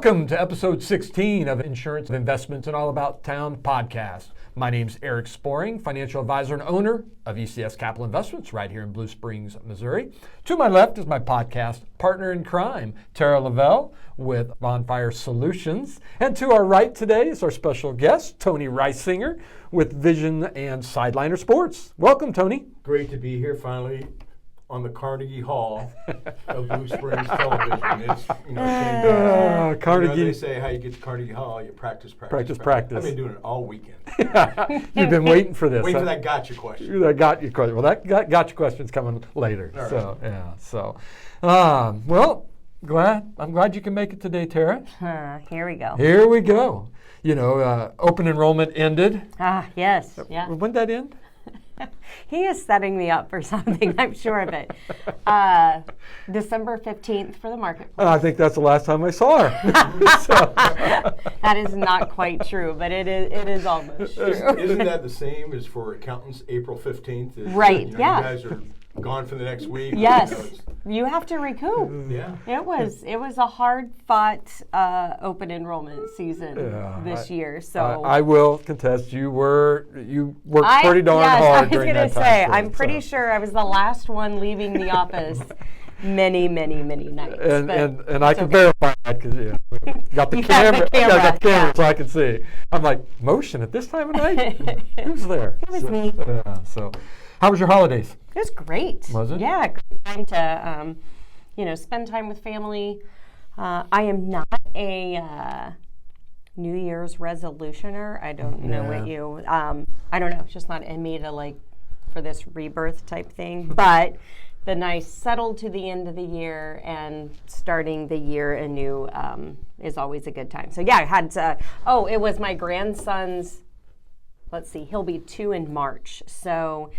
Welcome to episode 16 of Insurance Investments and All About Town podcast. My name's Eric Sporing, financial advisor and owner of ECS Capital Investments right here in Blue Springs, Missouri. To my left is my podcast partner in crime, Tara Lavelle with Bonfire Solutions. And to our right today is our special guest, Tony Reisinger with Vision and Sideliner Sports. Welcome, Tony. Great to be here finally on the Carnegie Hall of Blue Springs Television. It's, Carnegie. They say how you get to Carnegie Hall, you practice. Practice. I've been doing it all weekend. You've been waiting for this. Waiting for that gotcha question. That gotcha question. Well, that gotcha question's coming later. All right. I'm glad you can make it today, Tara. Here we go. Here we go. You know, open enrollment ended. Yes. Yeah. When did that end? He is setting me up for something, I'm sure of it. December 15th for the marketplace. I think that's the last time I saw her. That is not quite true, but it is almost true. Isn't that the same as for accountants, April 15th? Right, You yeah. guys are gone for the next week. Yes. You have to recoup. Yeah. It was a hard-fought open enrollment season this year. So I will contest you worked pretty darn hard during that time. I'm pretty sure I was the last one leaving the office many nights. And I can verify that because got the camera, so I can see. I'm like, motion at this time of night? Who's there? It was me. So, how was your holidays? It was great. Was it? Yeah, great time to spend time with family. I am not a New Year's resolutioner. I don't know what you. I don't know. It's just not in me to for this rebirth type thing. But the nice settled to the end of the year and starting the year anew is always a good time. So yeah, I had to. It was my grandson's. Let's see, he'll be 2 in March. So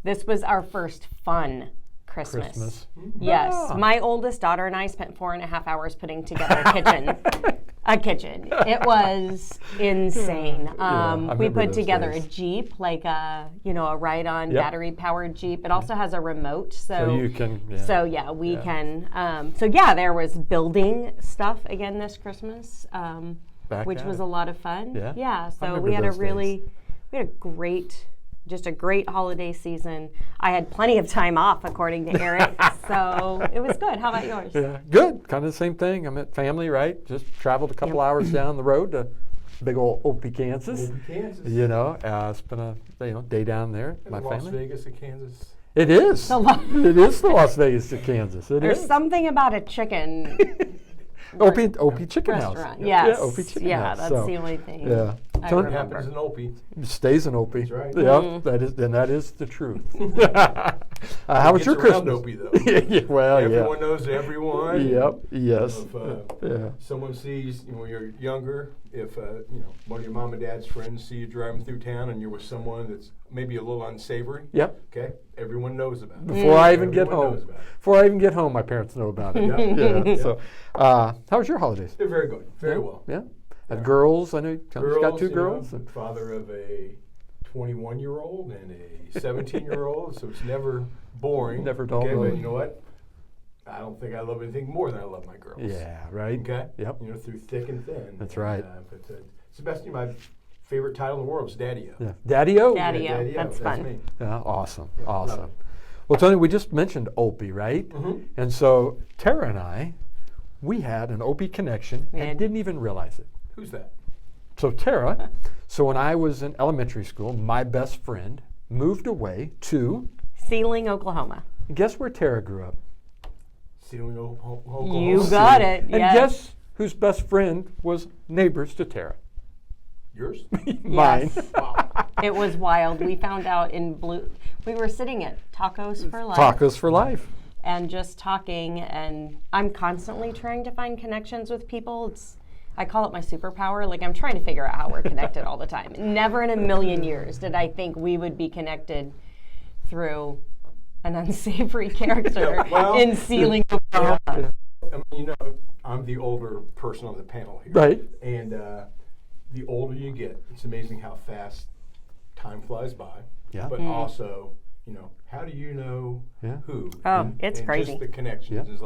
this was our first fun Christmas. Yes. My oldest daughter and I spent 4.5 hours putting together a kitchen. It was insane. We put together a Jeep, a ride-on battery-powered Jeep. It also has a remote. So you can. Yeah. We can. There was building stuff again this Christmas, which was a lot of fun. Yeah. So we had a great holiday season. I had plenty of time off, according to Eric, so it was good. How about yours? Yeah, good. Kind of the same thing. I'm at family, right? Just traveled a couple hours down the road to big old Opie, Kansas. Spent a day down there. My family. Las Vegas of Kansas. It is. It is the Las Vegas of Kansas. There's something about a chicken. Opie Chicken restaurant. House. Yes. Yeah, Opie Chicken House. That's the only thing. Yeah. What happens in Opie stays in Opie. That's right. Yeah, that is the truth. How was your Christmas? Opie, though. Everyone knows everyone. Yep. Yes. If someone sees when you're younger, if one of your mom and dad's friends see you driving through town and you're with someone that's maybe a little unsavory. Yep. Okay. Everyone knows about it. Before I even get home, my parents know about it. Yeah. So, how was your holidays? They're very good. Very well. Yeah. And girls, I know Tony's got 2 girls. Father of a 21-year-old and a 17-year-old, so it's never boring. Never dull. Okay, but you know what? I don't think I love anything more than I love my girls. Yeah, right. Okay? Yep. Through thick and thin. That's right. It's the best, my favorite title in the world is Daddy-O. Yeah. Daddy-O? Daddy-O. That's fun. Me. Yeah, awesome. Well, Tony, we just mentioned Opie, right? Mm-hmm. And so Tara and I, we had an Opie connection and didn't even realize it. Who's that? So Tara, when I was in elementary school, my best friend moved away to Sealing, Oklahoma. Guess where Tara grew up? Sealing, Oklahoma. You got it. And guess whose best friend was neighbors to Tara? Yours? Mine. Yes. Wow. It was wild. We found out we were sitting at Tacos for Life. Tacos for Life. And just talking, and I'm constantly trying to find connections with people. I call it my superpower. I'm trying to figure out how we're connected all the time. Never in a million years did I think we would be connected through an unsavory character in Sealing, Oklahoma. I'm the older person on the panel here. Right. And the older you get, it's amazing how fast time flies by. Yeah. But also, how do you know who? It's crazy. Just the connections is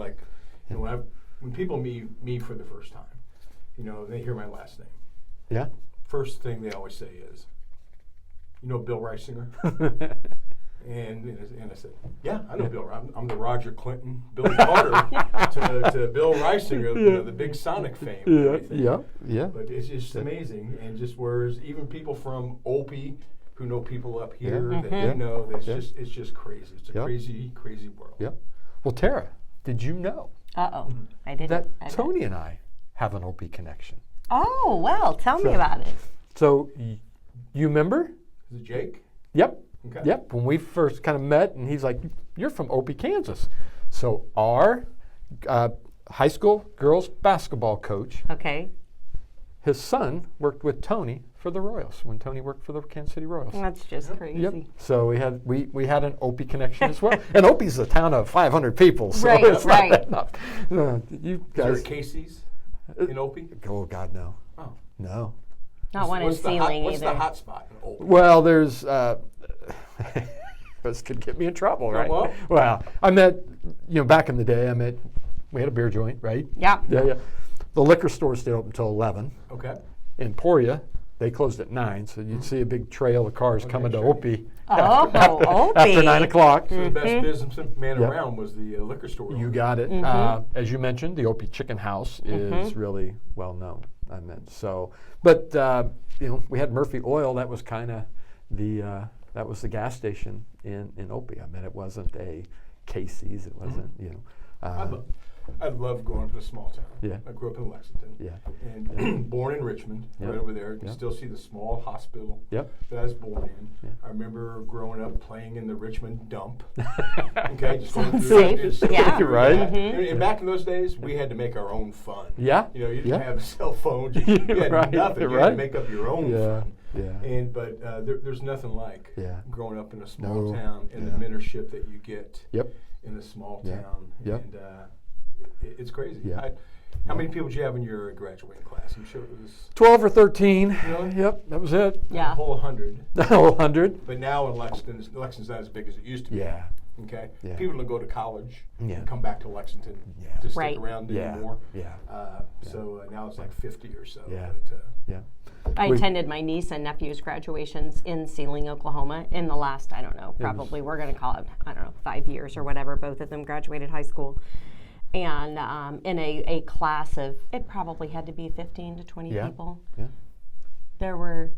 when people meet me for the first time, they hear my last name. Yeah. First thing they always say is, Bill Reisinger? And I said, yeah, I know Bill. I'm the Roger Clinton, Billy Carter to Bill Reisinger, the big Sonic fame. And everything. Yeah. But it's just amazing, and just whereas even people from Opie who know people up here that it's just crazy. It's a crazy, crazy world. Yeah. Well, Tara, did you know I didn't. that Tony and I have an Opie connection? Oh, well, tell me about it. So you remember? Is it Jake? Yep. Okay. Yep. When we first kind of met, and he's like, "You're from Opie, Kansas." So our high school girls basketball coach, Okay. his son worked with Tony for the Royals when Tony worked for the Kansas City Royals. That's just crazy. Yep. So we had an Opie connection as well, and Opie's a town of 500 people, so Right, it's right. not enough. You Is there a guys, Casey's in Opie? oh God, no, Oh. no. Not one in Sealing What's either. the hot spot in Opie? Well, there's this could get me in trouble, right? Well, I met, back in the day, we had a beer joint, right? Yeah. Yeah. The liquor store stayed open until 11. Okay. In Emporia, they closed at 9, so you'd see a big trail of cars coming to sure. Opie Oh, after Opie. 9 o'clock. So the best businessman around was the liquor store. You owner. got it. As you mentioned, the Opie Chicken House is really well known. But we had Murphy Oil. That was kind of that was the gas station in Opie. It wasn't a Casey's. It wasn't I love growing up in a small town. Yeah. I grew up in Lexington. Yeah. And born in Richmond, right over there. You still see the small hospital Yep. that I was born in. Yeah. I remember growing up playing in the Richmond dump. Okay, just going through Safe. Yeah. Right. And back in those days, we had to make our own fun. Yeah. You didn't Yeah. have a cell phone. You had Right, nothing. You had right. to make up your own fun. Yeah. But there's nothing like growing up in a small No. town and the mentorship that you get Yep. in a small Yeah. town. Yep. And it's crazy. Yeah. How many people did you have in your graduating class? I'm sure it was 12 or 13. Really? Yep, that was it. a Yeah. whole 100. The whole 100. But now in Lexington's not as big as it used to be. Yeah. Okay. Yeah. People don't go to college Yeah. and come back to Lexington Yeah. to stick Right. around Yeah. anymore. Yeah. So now it's like 50 or so. Yeah. But, Yeah. I attended my niece and nephew's graduations in Sealing, Oklahoma in the last, I don't know, probably we're going to call it, 5 years or whatever. Both of them graduated high school. And in a class of, it probably had to be 15 to 20 people. Yeah. There were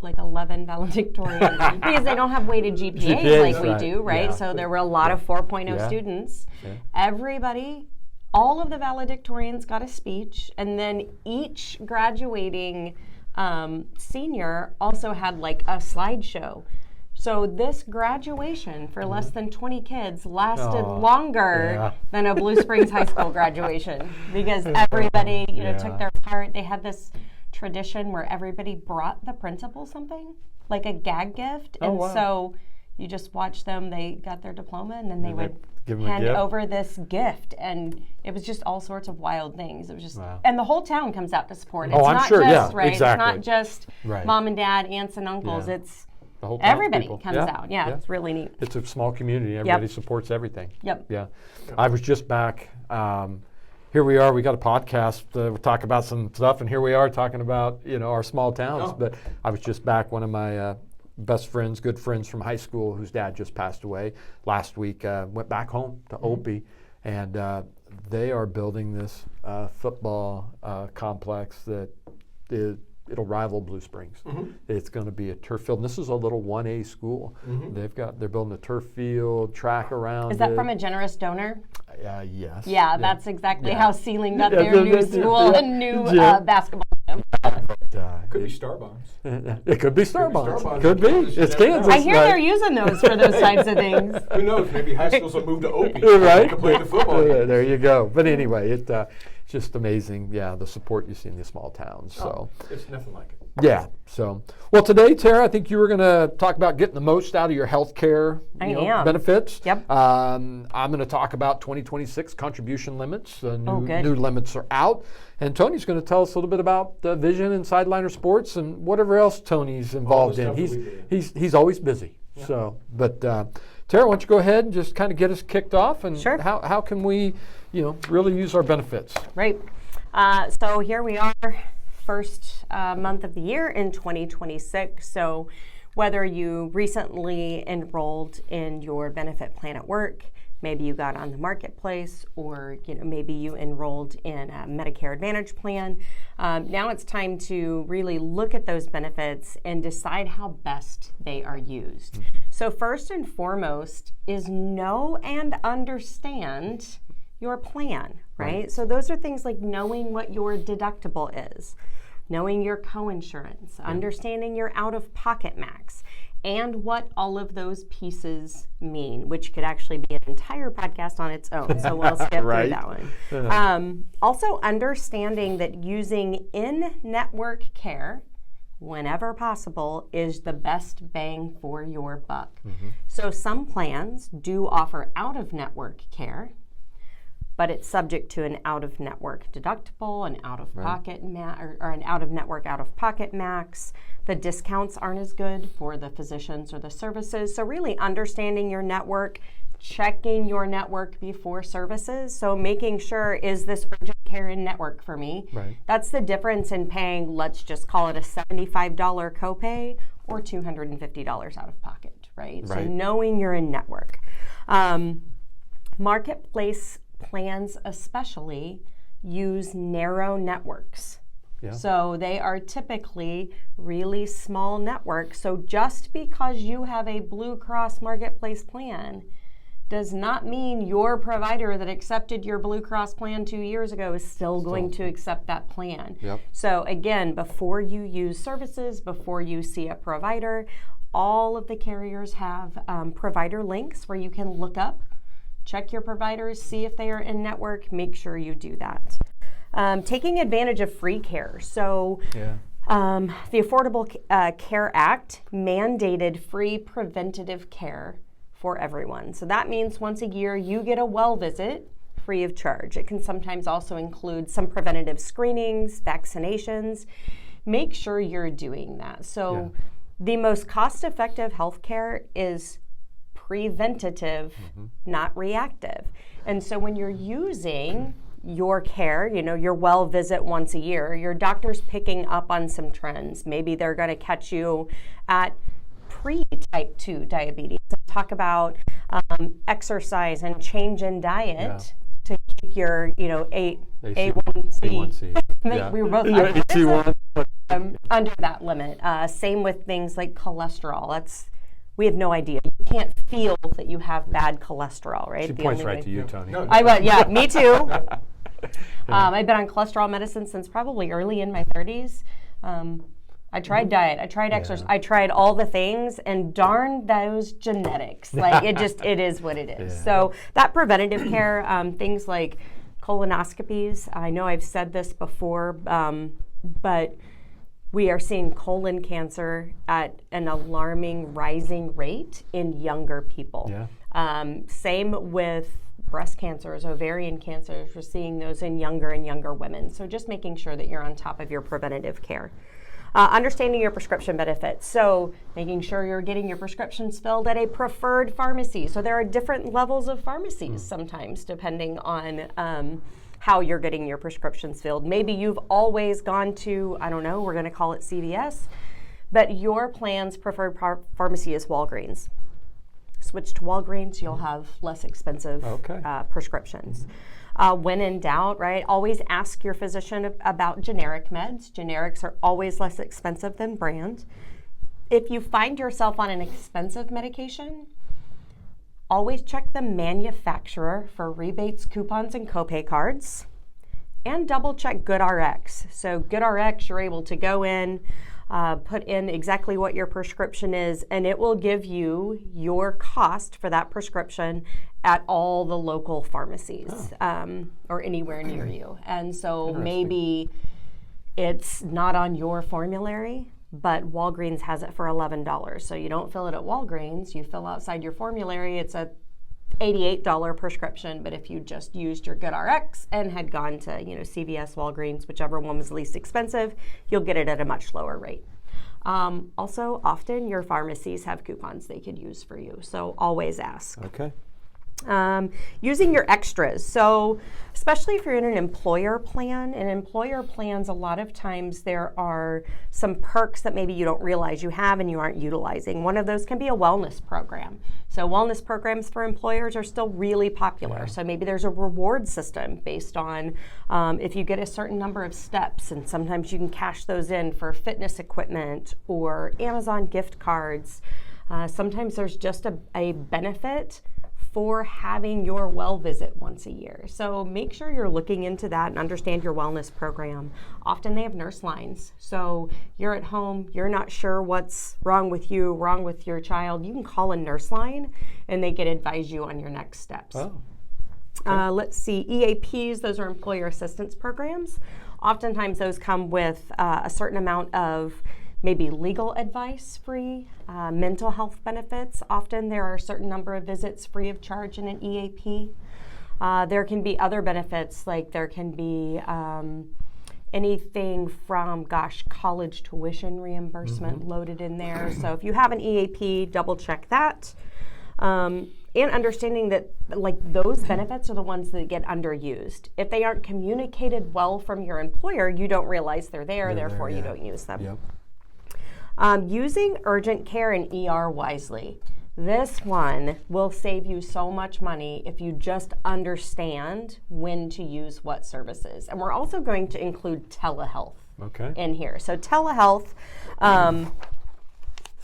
like 11 valedictorians because they don't have weighted GPAs like we right. do, right? Yeah. So there were a lot of 4.0 Yeah. students. Yeah. Everybody, all of the valedictorians got a speech, and then each graduating senior also had like a slideshow. So this graduation for less than 20 kids lasted longer than a Blue Springs High School graduation because everybody, took their part. They had this tradition where everybody brought the principal something, like a gag gift. And so you just watched them, they got their diploma, and then they would give them a hand gift? over this gift. And it was just all sorts of wild things. It was just, Wow. and the whole town comes out to support it. Oh, It's I'm not sure, just, yeah, right? exactly. It's not just Right. mom and dad, aunts and uncles. Yeah. It's The whole everybody townspeople. comes out. Yeah, it's really neat. It's a small community. Everybody supports everything. Yep. Yeah. I was just back. Here we are. We got a podcast. We talk about some stuff, and here we are talking about our small towns. Oh. But I was just back. One of my best friends, good friends from high school, whose dad just passed away last week, went back home to Opie, and they are building this football complex that it'll rival Blue Springs. It's going to be a turf field. And this is a little 1A school. They're building a turf field, track around. Is that from a generous donor? Yes. Yeah, that's exactly how Sealing got Yeah, their new yeah, school yeah. and new Yeah. basketball. could be Star Bombs. It could be Star Bonds. Bonds. Could be. You It's never know. Kansas. I hear right? they're using those for those types of things. Who knows? Maybe high schools will move to Opie. Right. To play the football game. There you go. But anyway, it's just amazing. Yeah, the support you see in these small towns. So. It's nothing like it. Yeah. So, well, today, Tara, I think you were going to talk about getting the most out of your health care benefits. Yep. I'm going to talk about 2026 contribution limits. Good. New limits are out. And Tony's going to tell us a little bit about vision and sideliner sports and whatever else Tony's involved in. stuff that we do. He's always busy. Yeah. So, but Tara, why don't you go ahead and just kind of get us kicked off, and Sure. how can we, really use our benefits? Right. So here we are, first month of the year in 2026. So whether you recently enrolled in your benefit plan at work, maybe you got on the marketplace, or maybe you enrolled in a Medicare Advantage plan. Now it's time to really look at those benefits and decide how best they are used. So first and foremost is know and understand your plan, right? So those are things like knowing what your deductible is, knowing your coinsurance, understanding your out-of-pocket max, and what all of those pieces mean, which could actually be an entire podcast on its own. So we'll skip through that one. Also, understanding that using in-network care whenever possible is the best bang for your buck. So some plans do offer out-of-network care, but it's subject to an out-of-network deductible, an out-of-pocket or an out-of-network out-of-pocket max. The discounts aren't as good for the physicians or the services. So really understanding your network, checking your network before services. So making sure, is this urgent care in network for me? That's the difference in paying, let's just call it a $75 copay or $250 out of pocket, right? So knowing you're in network. Marketplace plans especially use narrow networks. So they are typically really small networks. So just because you have a Blue Cross Marketplace plan does not mean your provider that accepted your Blue Cross plan 2 years ago is still going to accept that plan. So again, before you use services, before you see a provider, all of the carriers have provider links where you can look up, check your providers, see if they are in network, make sure you do that. Taking advantage of free care. So the Affordable Care Act mandated free preventative care for everyone. So that means once a year you get a well visit free of charge. It can sometimes also include some preventative screenings, vaccinations. Make sure you're doing that. So the most cost-effective healthcare is preventative, not reactive. And so when you're using your care, your well visit once a year, your doctor's picking up on some trends. Maybe they're going to catch you at pre-type 2 diabetes. Talk about exercise and change in diet to keep your, A1C. We were both under that limit. Same with things like cholesterol. We have no idea. You can't feel that you have bad cholesterol, right? She points right to you, Tony. Me too. I've been on cholesterol medicine since probably early in my 30s. I tried diet, I tried exercise, I tried all the things, and darn those genetics. Like it is what it is. So that preventative care, things like colonoscopies. I know I've said this before, but we are seeing colon cancer at an alarming rising rate in younger people. Same with breast cancers, ovarian cancers. We're seeing those in younger and younger women. So just making sure that you're on top of your preventative care. Understanding your prescription benefits. So making sure you're getting your prescriptions filled at a preferred pharmacy. So there are different levels of pharmacies sometimes depending on how you're getting your prescriptions filled. Maybe you've always gone to, I don't know, we're going to call it CVS, but your plan's preferred pharmacy is Walgreens. Switch to Walgreens, you'll have less expensive prescriptions. When in doubt, right, always ask your physician about generic meds. Generics are always less expensive than brand. If you find yourself on an expensive medication, always check the manufacturer for rebates, coupons, and copay cards, and double check GoodRx. So GoodRx, you're able to go in, put in exactly what your prescription is, and it will give you your cost for that prescription at all the local pharmacies or anywhere near you. And so maybe it's not on your formulary, but Walgreens has it for $11. So you don't fill it at Walgreens, you fill outside your formulary, it's a $88 prescription. But if you just used your GoodRx and had gone to CVS, Walgreens, whichever one was least expensive, you'll get it at a much lower rate. Also, often your pharmacies have coupons they could use for you, so always ask. Using your extras. So especially if you're in an employer plan, in employer plans, a lot of times there are some perks that maybe you don't realize you have and you aren't utilizing. One of those can be a wellness program. So wellness programs for employers are still really popular. Yeah. So maybe there's a reward system based on if you get a certain number of steps, and sometimes you can cash those in for fitness equipment or Amazon gift cards. Sometimes there's just a benefit for having your well visit once a year. So make sure you're looking into that and understand your wellness program. Often they have nurse lines. So you're at home, you're not sure what's wrong with you, wrong with your child. You can call a nurse line and they can advise you on your next steps. Oh. Okay. Let's see, EAPs, those are employer assistance programs. Oftentimes those come with a certain amount of maybe legal advice free, mental health benefits. Often there are a certain number of visits free of charge in an EAP. There can be other benefits, like there can be anything from, college tuition reimbursement loaded in there. So if you have an EAP, double check that. And understanding that like those benefits are the ones that get underused. If they aren't communicated well from your employer, you don't realize they're there, therefore you don't use them. Yep. Using urgent care and ER wisely. This one will save you so much money if you just understand when to use what services. And we're also going to include telehealth in here. So telehealth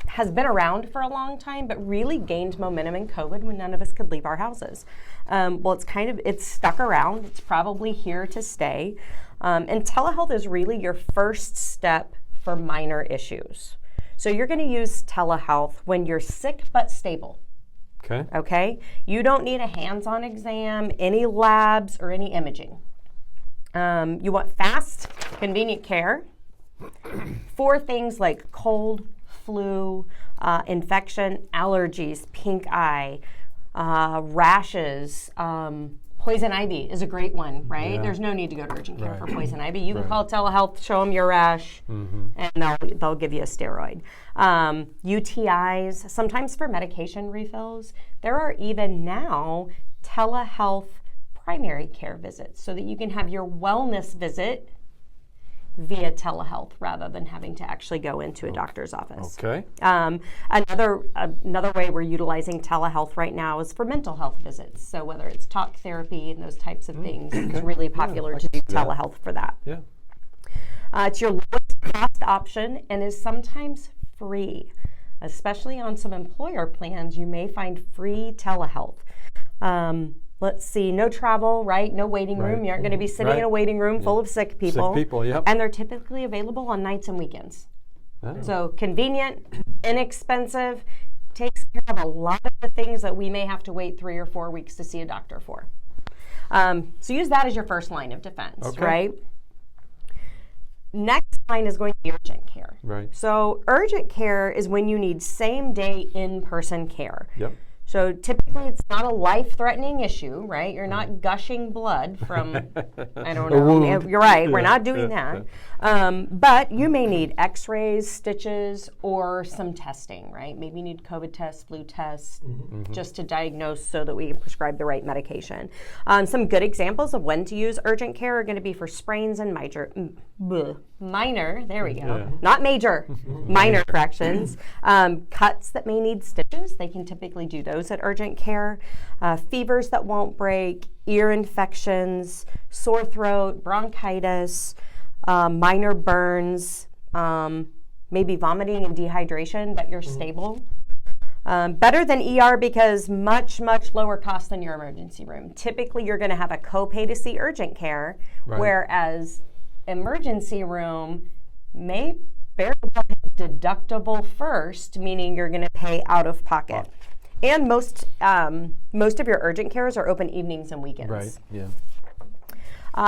has been around for a long time, but really gained momentum in COVID when none of us could leave our houses. Well, it's stuck around. It's probably here to stay. And telehealth is really your first step for minor issues. So you're going to use telehealth when you're sick but stable. Okay? You don't need a hands-on exam, any labs, or any imaging. You want fast, convenient care for things like cold, flu, infection, allergies, pink eye, rashes. Poison ivy is a great one, right? Yeah. There's no need to go to urgent care for poison ivy. You can call telehealth, show them your rash, and they'll give you a steroid. UTIs, sometimes for medication refills. There are even now telehealth primary care visits so that you can have your wellness visit via telehealth rather than having to actually go into a doctor's office. Okay. Another way we're utilizing telehealth right now is for mental health visits. So whether it's talk therapy and those types of things, it's really popular to do telehealth for that. Yeah. It's your lowest cost option and is sometimes free. Especially on some employer plans, you may find free telehealth. Let's see, no travel, right? No waiting room. You aren't going to be sitting in a waiting room full of sick people. Sick people, yep. And they're typically available on nights and weekends. Oh. So convenient, inexpensive, takes care of a lot of the things that we may have to wait 3 or 4 weeks to see a doctor for. So use that as your first line of defense, right? Next line is going to be urgent care. Right. So urgent care is when you need same day in-person care. Yep. So typically it's not a life-threatening issue, right? You're not gushing blood from, I don't know. You're right, we're not doing that. But you may need x-rays, stitches, or some testing, right? Maybe you need COVID tests, flu tests, just to diagnose so that we can prescribe the right medication. Some good examples of when to use urgent care are going to be for sprains and minor, there we go, not major, minor fractions. Cuts that may need stitches, they can typically do those at urgent care. Fevers that won't break, ear infections, sore throat, bronchitis, minor burns, maybe vomiting and dehydration, but you're stable. Better than ER because much, much lower cost than your emergency room. Typically, you're going to have a copay to see urgent care, whereas emergency room may very well hit deductible first, meaning you're going to pay out of pocket. And most of your urgent cares are open evenings and weekends. Right, yeah.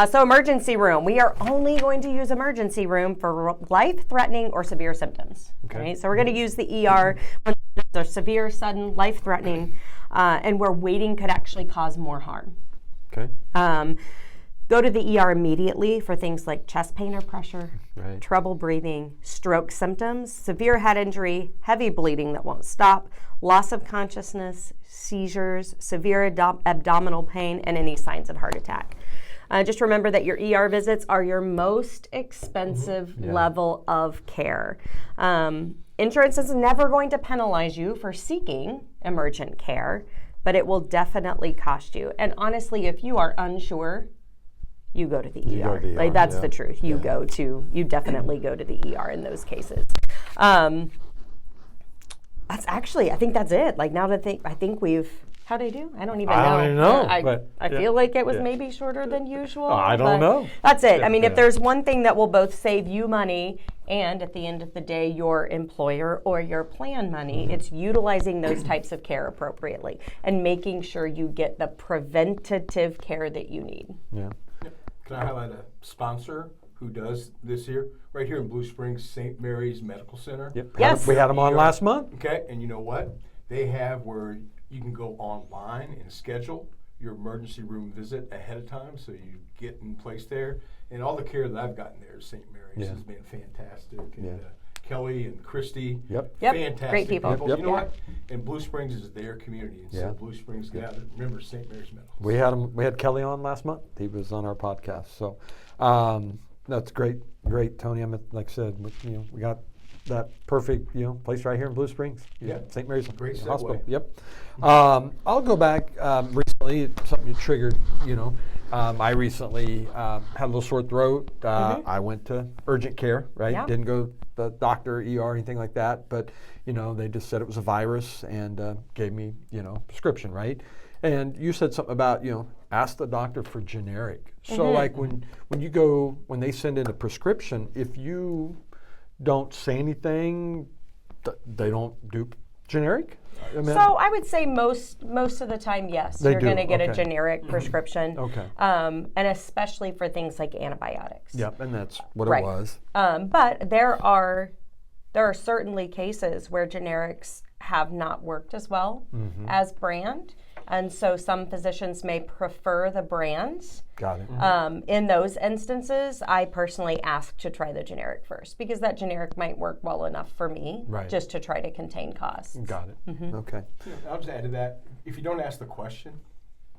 So emergency room, we are only going to use emergency room for life-threatening or severe symptoms. Okay. So we're going to use the ER when they're severe, sudden, life-threatening, and where waiting could actually cause more harm. Okay. Go to the ER immediately for things like chest pain or pressure, Right. trouble breathing, stroke symptoms, severe head injury, heavy bleeding that won't stop, loss of consciousness, seizures, severe abdominal pain, and any signs of heart attack. Just remember that your ER visits are your most expensive level of care. Insurance is never going to penalize you for seeking emergent care, but it will definitely cost you. And honestly, if you are unsure, you go to the ER. go to the Like ER, that's yeah. the truth. You definitely go to the ER in those cases. That's actually, I think that's it. Like now that I think we've, how'd I do? I don't even know. I don't even know, I but, yeah. feel like it was Yeah. maybe shorter than usual. I don't but know. That's it. I mean, Yeah. if there's one thing that will both save you money and at the end of the day, your employer or your plan money, it's utilizing those types of care appropriately and making sure you get the preventative care that you need. Yeah. Can I highlight a sponsor who does this here? Right here in Blue Springs, St. Mary's Medical Center. Yep. Yes. We had them on last month. Okay, and you know what? They have where you can go online and schedule your emergency room visit ahead of time, so you get in place there. And all the care that I've gotten there at St. Mary's Yeah. has been fantastic. And Yeah. Kelly and Christy, Yep. fantastic Great people. Yep. You know what? And Blue Springs is their community, and Yeah. so Blue Springs gathered. Remember St. Mary's Medical. We had him. We had Kelly on last month. He was on our podcast. So that's great, Tony. Like I said, we got that perfect place right here in Blue Springs. Yeah. St. Mary's Great segue. Hospital. Yep. I'll go back recently. Something you triggered. I recently had a little sore throat. I went to urgent care. Right. Yeah. Didn't go to the doctor, ER, anything like that. But they just said it was a virus and gave me prescription. Right. And you said something about ask the doctor for generic. So like when they send in a prescription, if you don't say anything, they don't do generic? So I would say most of the time, yes, They you're do, going to get a okay. generic prescription. Okay. And especially for things like antibiotics. Yep, and that's what Right. it was. But there are certainly cases where generics have not worked as well as brand. And so some physicians may prefer the brands. Got it. In those instances, I personally ask to try the generic first because that generic might work well enough for me Right. just to try to contain costs. Got it. Okay. I'll just add to that. If you don't ask the question,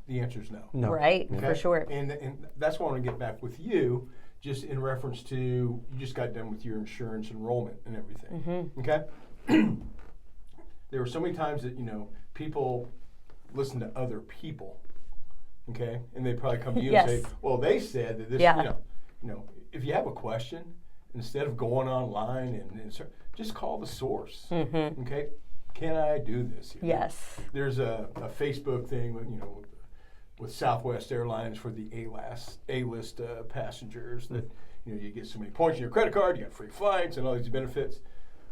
the answer is no. No. Right, for sure. And that's why I want to get back with you, just in reference to you just got done with your insurance enrollment and everything. Okay? There were so many times that people listen to other people, okay, and they probably come to you Yes. and say, "Well, they said that this." Yeah. If you have a question, instead of going online and just call the source. Okay, can I do this? Yes. There's a Facebook thing, with Southwest Airlines for the A-list passengers that you get so many points in your credit card, you got free flights and all these benefits.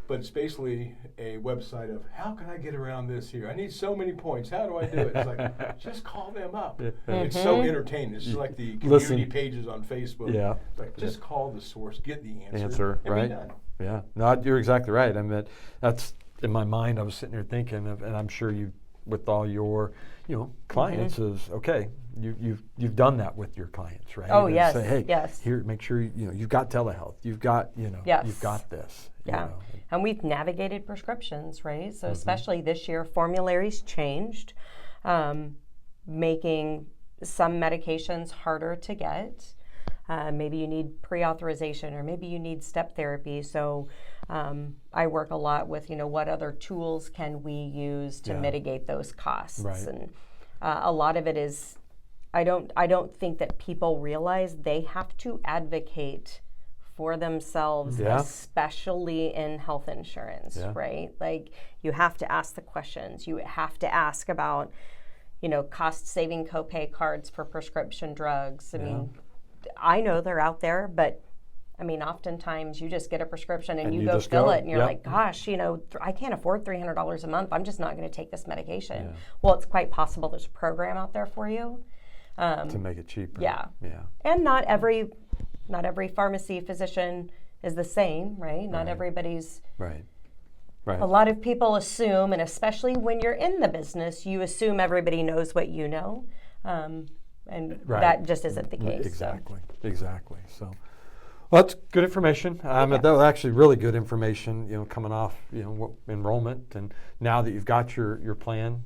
But it's basically a website of how can I get around this here? I need so many points. How do I do it? It's like just call them up. It's so entertaining. It's just like the community pages on Facebook. Yeah. Like just call the source, get the Answer, and right? be done. Yeah. No, you're exactly right. I mean, that's in my mind. I was sitting there thinking, and I'm sure you, with all your, clients, is okay. You've done that with your clients, right? Oh, And yes, Say, hey, yes. here, make sure you've got telehealth. You've got Yes. you've got this. Yeah. And we've navigated prescriptions, right? So especially this year, formularies changed, making some medications harder to get. Maybe you need pre-authorization or maybe you need step therapy. So I work a lot with, what other tools can we use to mitigate those costs? Right. And a lot of it is, I don't think that people realize they have to advocate for themselves, especially in health insurance, right? Like you have to ask the questions. You have to ask about, cost-saving copay cards for prescription drugs. I mean, I know they're out there, but oftentimes you just get a prescription and you go just fill go. it and you're Yep. like, gosh, I can't afford $300 a month. I'm just not going to take this medication. Well, it's quite possible there's a program out there for you. To make it cheaper. Yeah. Yeah. And not every pharmacy physician is the same, right? Not everybody's. Right. Right. A lot of people assume, and especially when you're in the business, you assume everybody knows what you know. and Right. that just isn't the case. Exactly. So, well, that's good information. That was actually really good information. Coming off enrollment, and now that you've got your plan,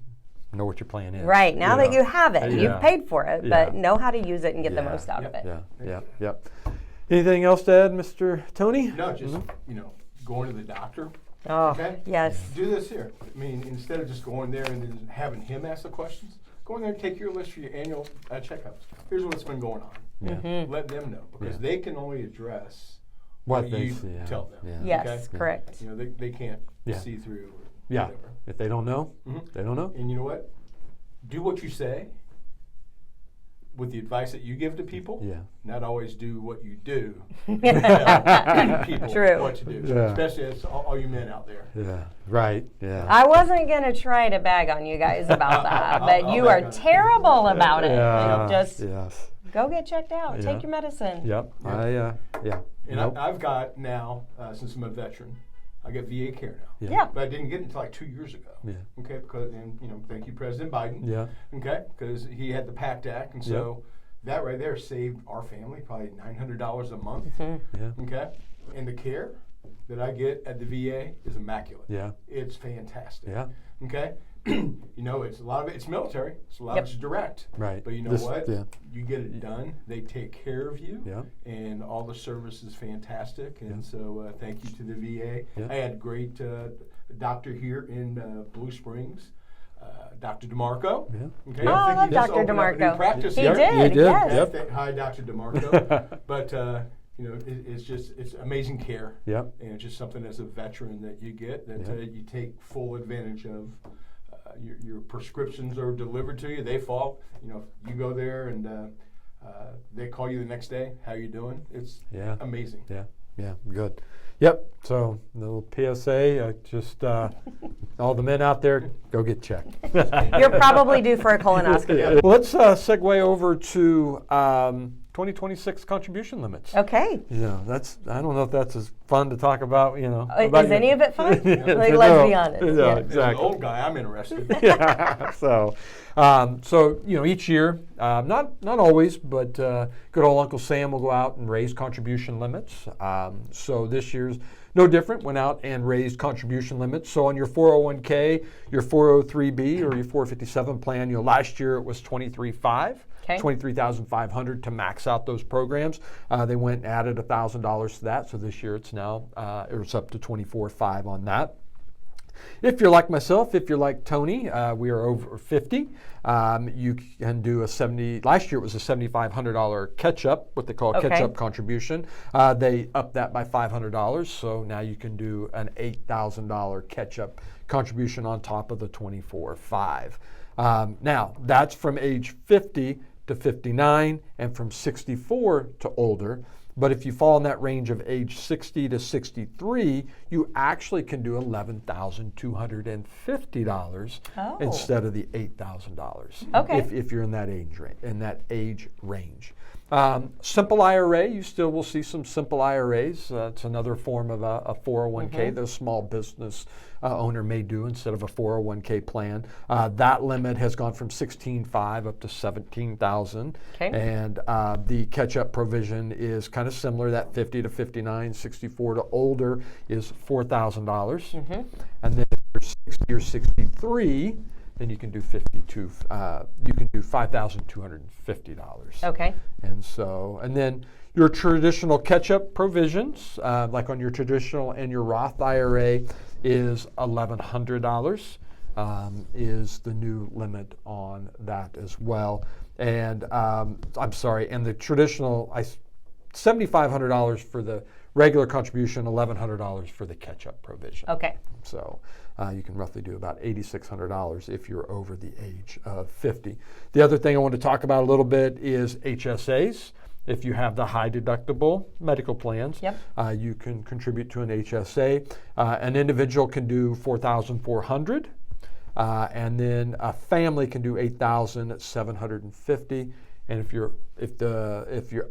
know what your plan is. Right, now that you have it, Yeah. you've paid for it, Yeah. but know how to use it and get the Yeah. most out of it. Yeah. Anything else to add, Mr. Tony? No, just going to the doctor. Oh, Okay? yes. Do this here. I mean, instead of just going there and then having him ask the questions, go in there and take your list for your annual checkups. Here's what's been going on. Yeah. Let them know, because they can only address What what they you see, yeah. tell them. Yeah. Yes, Okay? correct. They can't Yeah. see through. Yeah. Whatever. If they don't know, they don't know. And you know what? Do what you say with the advice that you give to people. Yeah. Not always do what you do. Tell people True. what to do. Yeah. Especially as all you men out there. Yeah. Right. Yeah. I wasn't going to try to bag on you guys about that, but I'll you bag are on it. terrible about it. Yeah. Just Yes. go get checked out. Yeah. Take your medicine. Yep. Yeah. And Nope. I've got now, since I'm a veteran, I get VA care now. Yeah. But I didn't get it until like 2 years ago. Yeah. Okay, because thank you, President Biden. Yeah. Okay, because he had the PACT Act, and so that right there saved our family probably $900 a month. Yeah. Okay, and the care that I get at the VA is immaculate. Yeah. It's fantastic. Yeah. Okay, it's a lot of it's military. It's a lot of it's direct. Right. But you know This- what? yeah. You get it done. They take care of you. Yeah. And all the service is fantastic. And so thank you to the VA. Yeah. I had a great doctor here in Blue Springs. Dr. DeMarco. Yeah. Okay, Oh, I love he just Dr. opened up a new DeMarco. practice He here. did, You did, yes. yep. Hi, Dr. DeMarco. But it's amazing care. Yep. And it's just something as a veteran that you get that you take full advantage of. Your prescriptions are delivered to you. They fall. You go there and they call you the next day. How you doing? It's amazing. Yeah. Good. Yep. So the little PSA, just all the men out there, go get checked. You're probably due for a colonoscopy. Well, let's segue over to 2026 contribution limits. Okay. I don't know if that's as fun to talk about. Is any of it fun? Let's be honest. Yeah, Yeah. As an exactly. old guy, I'm interested. Yeah. So each year, not always, but good old Uncle Sam will go out and raise contribution limits. So this year's no different. Went out and raised contribution limits. So on your 401k, your 403b, or your 457 plan, last year it was $23,500. Okay. $23,500 to max out those programs. They went and added $1,000 to that. So this year it's now it's up to $24,500 on that. If you're like myself, if you're like Tony, we are over 50. You can do last year it was a $7,500 catch-up, what they call a catch-up contribution. They upped that by $500, so now you can do an $8,000 catch-up contribution on top of the $24,500. Now, that's from age 50 to 59 and from 64 to older. But if you fall in that range of age 60 to 63, you actually can do $11,250 instead of the $8,000. Okay. If you're in that age range. Simple IRA, you still will see some simple IRAs. It's another form of a 401k that a small business owner may do instead of a 401k plan. That limit has gone from $16,500 up to $17,000. Okay. And the catch-up provision is kind of similar. That 50 to 59, 64 to older is $4,000. And then if you're 60 or 63, then you can do $5,250. Okay. And then your traditional catch-up provisions, like on your traditional and your Roth IRA, is $1,100 is the new limit on that as well. And and the traditional $7,500 for the regular contribution, $1,100 for the catch-up provision. Okay. So you can roughly do about $8,600 if you're over the age of 50. The other thing I want to talk about a little bit is HSAs. If you have the high deductible medical plans, you can contribute to an HSA. An individual can do $4,400, and then a family can do $8,750. And if you're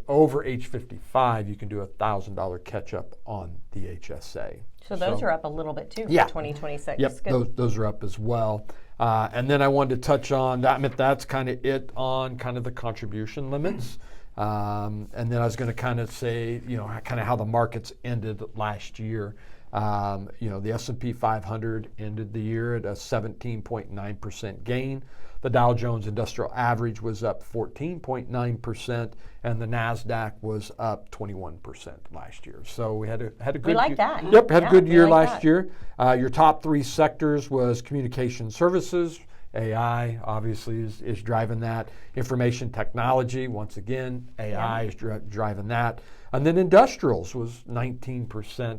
over age 55, you can do $1,000 catch up on the HSA. So those are up a little bit too for 2026. Yep, Good. those are up as well. And then I wanted to touch on that. I mean, that's kind of it on kind of the contribution limits. And then I was going to kind of say, kind of how the markets ended last year. The S&P 500 ended the year at a 17.9% gain. The Dow Jones Industrial Average was up 14.9%, and the NASDAQ was up 21% last year. So we had a good. We like that. Yep, had a good year last that. year. Your top three sectors was communication services. AI obviously is driving that. Information technology, once again, AI is driving that. And then industrials was 19%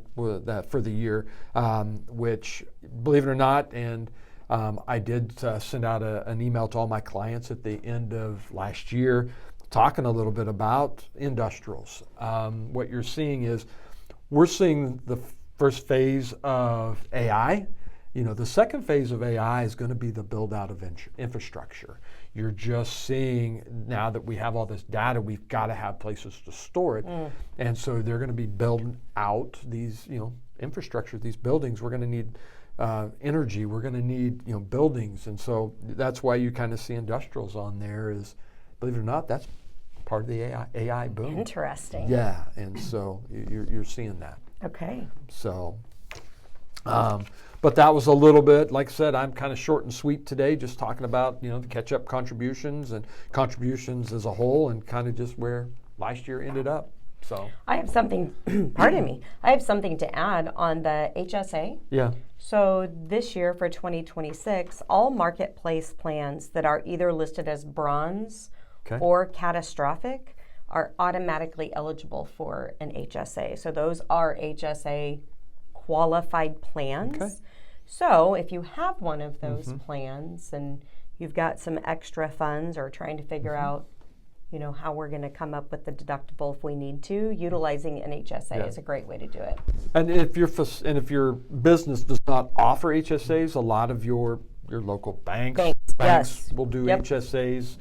for the year, which, believe it or not, and I did send out an email to all my clients at the end of last year talking a little bit about industrials. What you're seeing is we're seeing the first phase of AI. The second phase of AI is going to be the build out of infrastructure. You're just seeing now that we have all this data, we've got to have places to store it. And so they're going to be building out these, infrastructure, these buildings. We're going to need energy. We're going to need, buildings. And so that's why you kind of see industrials on there is, believe it or not, that's part of the AI boom. Interesting. Yeah. And so you're seeing that. Okay. So, but that was a little bit, like I said, I'm kind of short and sweet today, just talking about, the catch-up contributions and contributions as a whole and kind of just where last year ended up. So I have something, pardon me, I have something to add on the HSA. Yeah. So this year for 2026, all marketplace plans that are either listed as bronze or catastrophic are automatically eligible for an HSA. So those are HSA qualified plans. Okay. So if you have one of those plans and you've got some extra funds or trying to figure out, how we're going to come up with the deductible if we need to, utilizing an HSA is a great way to do it. And if your business does not offer HSAs, a lot of your local banks will do HSAs.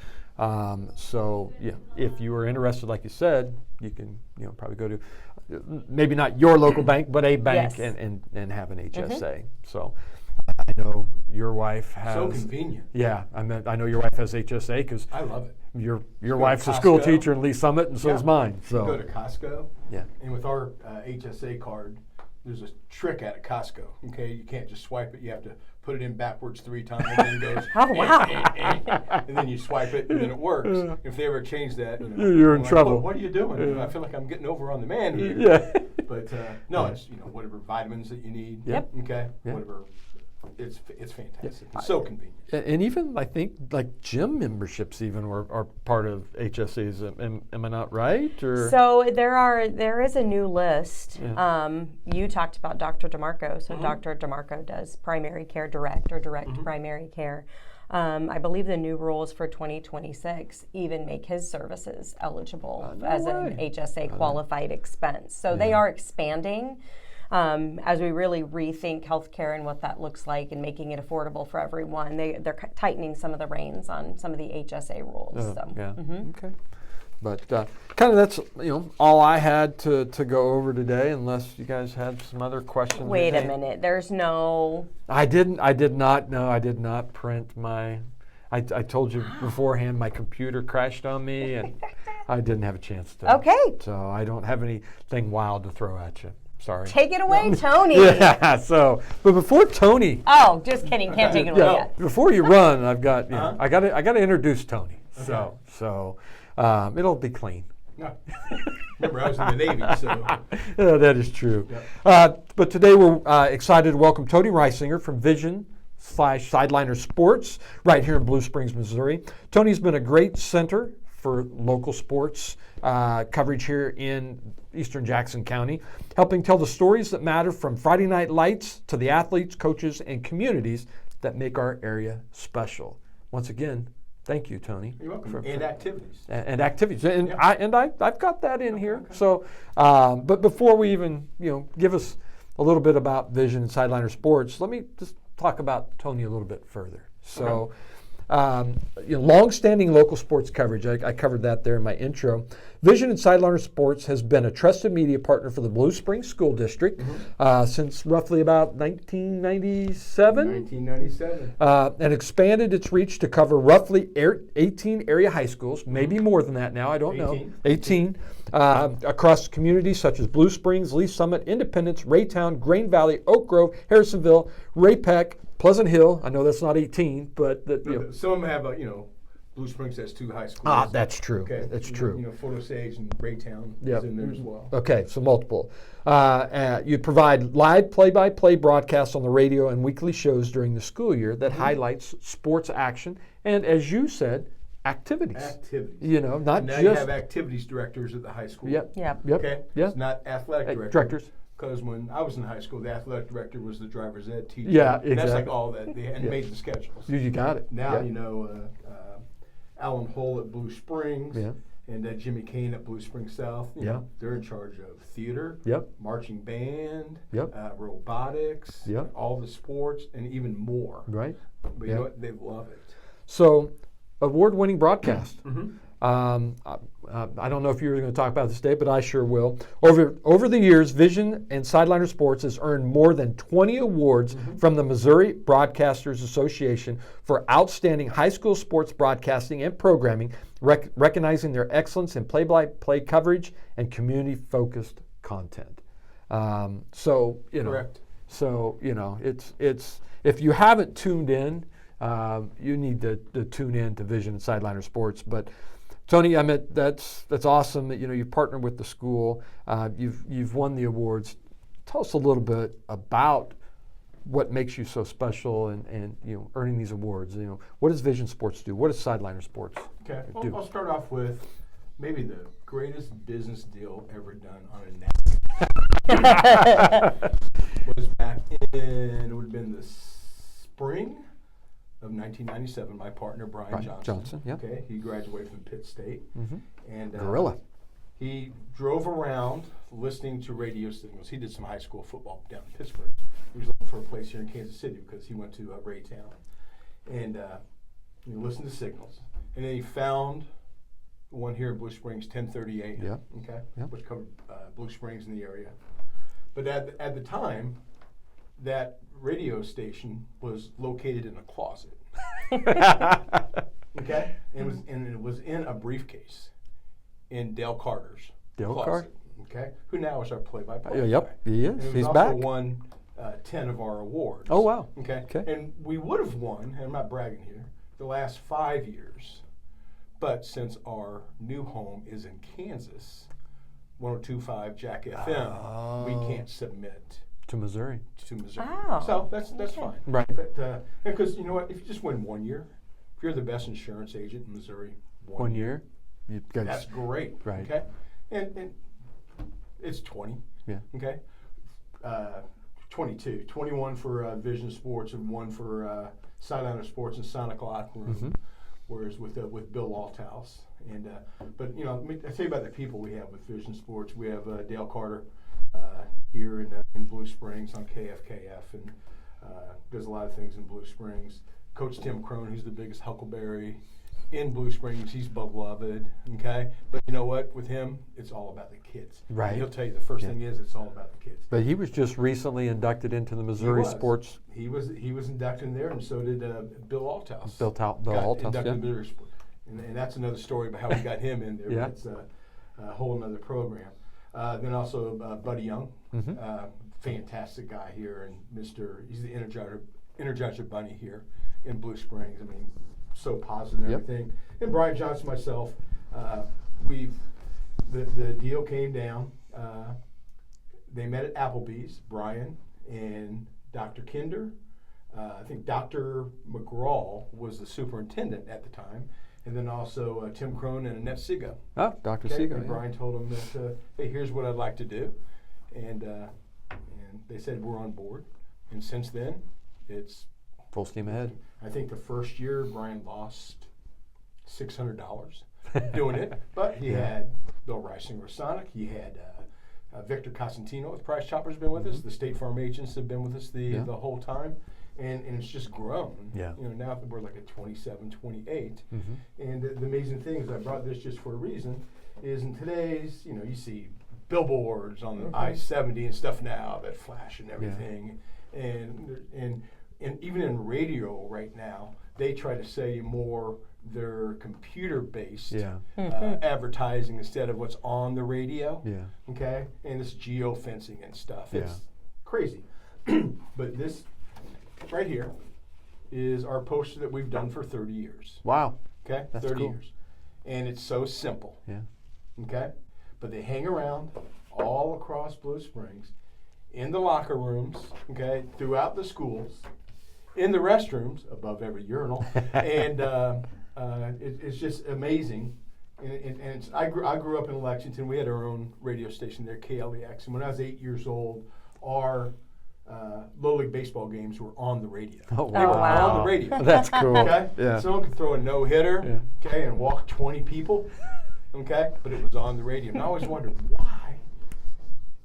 So if you are interested, like you said, you can probably go to maybe not your local bank, but a bank and have an HSA. So I know your wife has. So convenient. Yeah, I know your wife has HSA because I love it. Your wife's a school teacher in Lee Summit, and so is mine. So you go to Costco. Yeah. And with our HSA card, there's a trick at Costco. Okay, you can't just swipe it. You have to put it in backwards 3 times, and then it goes. And then you swipe it, and then it works. If they ever change that, you're in trouble. What are you doing? I feel like I'm getting over on the man here. Yeah. But no, it's whatever vitamins that you need. Yep. Okay. Yep. Whatever. It's fantastic. It's so convenient. And even I think like gym memberships even are part of HSAs. Am I not right? Or So there is a new list. You talked about Dr. DeMarco. So Dr. DeMarco does primary care direct or direct primary care. I believe the new rules for 2026 even make his services eligible as an HSA qualified expense. So they are expanding. As we really rethink healthcare and what that looks like and making it affordable for everyone, they're tightening some of the reins on some of the HSA rules. Okay. But kind of that's all I had to go over today, unless you guys had some other questions. Wait a minute. There's no. I did not print my. I told you beforehand my computer crashed on me and I didn't have a chance to. Okay. So I don't have anything wild to throw at you. Sorry. Take it away, Tony. Yeah. So, but before Tony. Oh, just kidding. Can't take it away yet. Before you run, I've got. I got to introduce Tony. Okay. So it'll be clean. No. Remember, I was in the Navy, so. Yeah, that is true. Yep. But today we're excited to welcome Tony Reisinger from Vision/Sideliner Sports right here in Blue Springs, Missouri. Tony's been a great center for local sports coverage here in Eastern Jackson County, helping tell the stories that matter from Friday Night Lights to the athletes, coaches, and communities that make our area special. Once again, thank you, Tony. You're welcome. And activities. And activities. And yeah. I've got that in here. Okay. So, but before we even give us a little bit about Vision and Sideliner Sports, let me just talk about Tony a little bit further. So. Long-standing local sports coverage. I covered that there in my intro. Vision and Sideliner Sports has been a trusted media partner for the Blue Springs School District since roughly about 1997. 1997. And expanded its reach to cover roughly 18 area high schools, maybe more than that now, I don't know. 18. Across communities such as Blue Springs, Lee Summit, Independence, Raytown, Grain Valley, Oak Grove, Harrisonville, Ray-Peck, Pleasant Hill. I know that's not 18, but some of them have Blue Springs has 2 high schools. Ah, that's true. Okay. That's true. Photo Sage and Raytown is in there as well. Okay, so multiple. You provide live play-by-play broadcasts on the radio and weekly shows during the school year that highlights sports action and, as you said, activities. Activities. Not now just. You have activities directors at the high school. Yep. Okay. Yep. It's not athletic directors. Because when I was in high school, the athletic director was the driver's ed teacher. Yeah, And that's like exactly. all that they had made the schedules. You got it. Now Yeah. Alan Hull at Blue Springs. Yeah. And Jimmy Kane at Blue Springs South. They're in charge of theater. Yep. Marching band. Yep. Robotics. Yep. All the sports and even more. Right. But you know what? They love it. So, award-winning broadcast. Mm-hmm. I don't know if you were going to talk about this today, but I sure will. Over the years, Vision and Sideliner Sports has earned more than 20 awards from the Missouri Broadcasters Association for outstanding high school sports broadcasting and programming, recognizing their excellence in play-by-play coverage and community-focused content. Correct. So it's if you haven't tuned in, you need to tune in to Vision and Sideliner Sports. But Tony, I mean that's awesome that you partnered with the school. You've won the awards. Tell us a little bit about what makes you so special and earning these awards. What does Vision Sports do? What does Sideliner Sports do? I'll start off with maybe the greatest business deal ever done on a napkin. Was back in, it would have been the spring of 1997. My partner Brian Johnson. Yeah. Okay, he graduated from Pitt State, and Gorilla. He drove around listening to radio signals. He did some high school football down in Pittsburgh. He was looking for a place here in Kansas City because he went to Raytown, and he listened to signals, and then he found one here in Blue Springs, 10:30 a.m. Yeah. Okay, Yeah. which covered Blue Springs in the area. But at the time, that radio station was located in a closet. Okay, and it was in a briefcase in Dale Carter's closet. Okay, who now is our play-by-play Yep, guy. he is. And He's he's also back. won 10 of our awards. Oh wow. Okay. Okay. And we would have won, and I'm not bragging here, the last 5 years. But since our new home is in Kansas, 102.5 Jack FM, we can't submit To Missouri. to Missouri. Oh, So that's fine. Right. But because you know what, if you just win 1 year, if you're the best insurance agent in Missouri, 1 year. You've got that's great. Right. Okay. And it's 20. Yeah. Okay. 22, 21 for Vision Sports and 1 for Sideliner Sports and Sonic Locker Room, whereas with Bill Althouse. And but I tell you about the people we have with Vision Sports. We have Dale Carter here in Blue Springs on KFKF, and does a lot of things in Blue Springs. Coach Tim Crone, who's the biggest Huckleberry in Blue Springs, he's beloved. Okay, but you know what? With him, it's all about the kids. Right. And he'll tell you the first thing is it's all about the kids. But he was just recently inducted into the Missouri Sports. He was inducted in there, and so did Bill Althouse. Bill Althouse, inducted yeah. in Missouri Sport. And that's another story about how we got him in there. Yeah. But it's a whole another program. Then also Buddy Young, fantastic guy here, and he's the Energizer Bunny here in Blue Springs. I mean, so positive and everything. And Brian Johnson, myself, the deal came down. They met at Applebee's, Brian and Dr. Kinder. I think Dr. McGraw was the superintendent at the time. And then also Tim Crone and Annette Siga. Oh, Dr. Okay? Siga. And Yeah. Brian told them that, hey, here's what I'd like to do. And they said, we're on board. And since then, it's Full steam ahead. I think the first year, Brian lost $600 doing it. But he had Bill Reisinger with Sonic. He had Victor Cosentino with Price Choppers been with us. The State Farm agents have been with us the whole time. and it's just grown. Yeah. You know, now we're like at 27, 28. Mm-hmm. And the amazing thing is, I brought this just for a reason, is in today's, you know, you see billboards on the I-70 and stuff now that flash and everything, and even in radio right now, they try to sell you more their computer-based advertising instead of what's on the radio. Yeah. Okay, and it's geofencing and stuff. Yeah. It's crazy. But this right here is our poster that we've done for 30 years. Wow. Okay, That's 30 cool. years, and it's so simple. Yeah. Okay, but they hang around all across Blue Springs, in the locker rooms. Okay, throughout the schools, in the restrooms, above every urinal, and it's just amazing. And I grew up in Lexington. We had our own radio station there, KLEX. And when I was 8 years old, our Little League baseball games were on the radio. Oh, They were wow. on the radio. That's cool. Okay? Yeah. Someone could throw a no-hitter, okay, and walk 20 people, okay? But it was on the radio. And I always wondered, why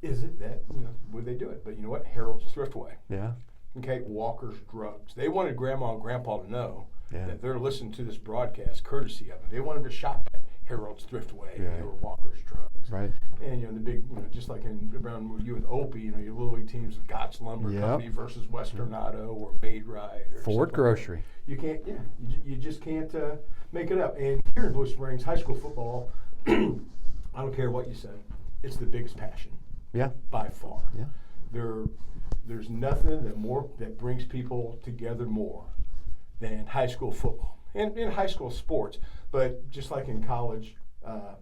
is it that, you know, would they do it? But you know what? Harold's Thriftway. Yeah. Okay, Walker's Drugs. They wanted Grandma and Grandpa to know Yeah. that they're listening to this broadcast courtesy of them. They wanted to shop at Harold's Thriftway Yeah. or Walker's Drugs. Right. And you know the big, you know, just like around with you and Opie, you know, your Little League teams, Gott's Lumber Yep. Company versus Western Auto or Maid Ride or Ford something like that. Grocery. You can't, you just can't make it up. And here in Blue Springs, high school football, I don't care what you say, it's the biggest passion Yeah. by far. Yeah. There's nothing that brings people together more than high school football and in high school sports. But just like in college,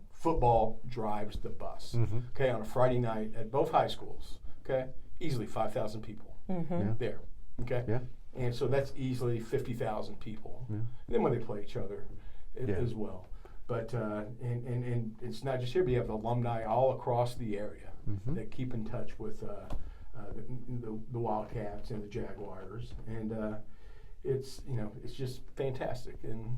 football drives the bus. Mhm. Okay, on a Friday night at both high schools. Okay, easily 5,000 people Yeah. there. Okay, Yeah. and so that's easily 50,000 people. Yeah. And then when they play each other Yeah. as well. But and it's not just here, but you have alumni all across the area that keep in touch with the Wildcats and the Jaguars, and it's, you know, it's just fantastic, and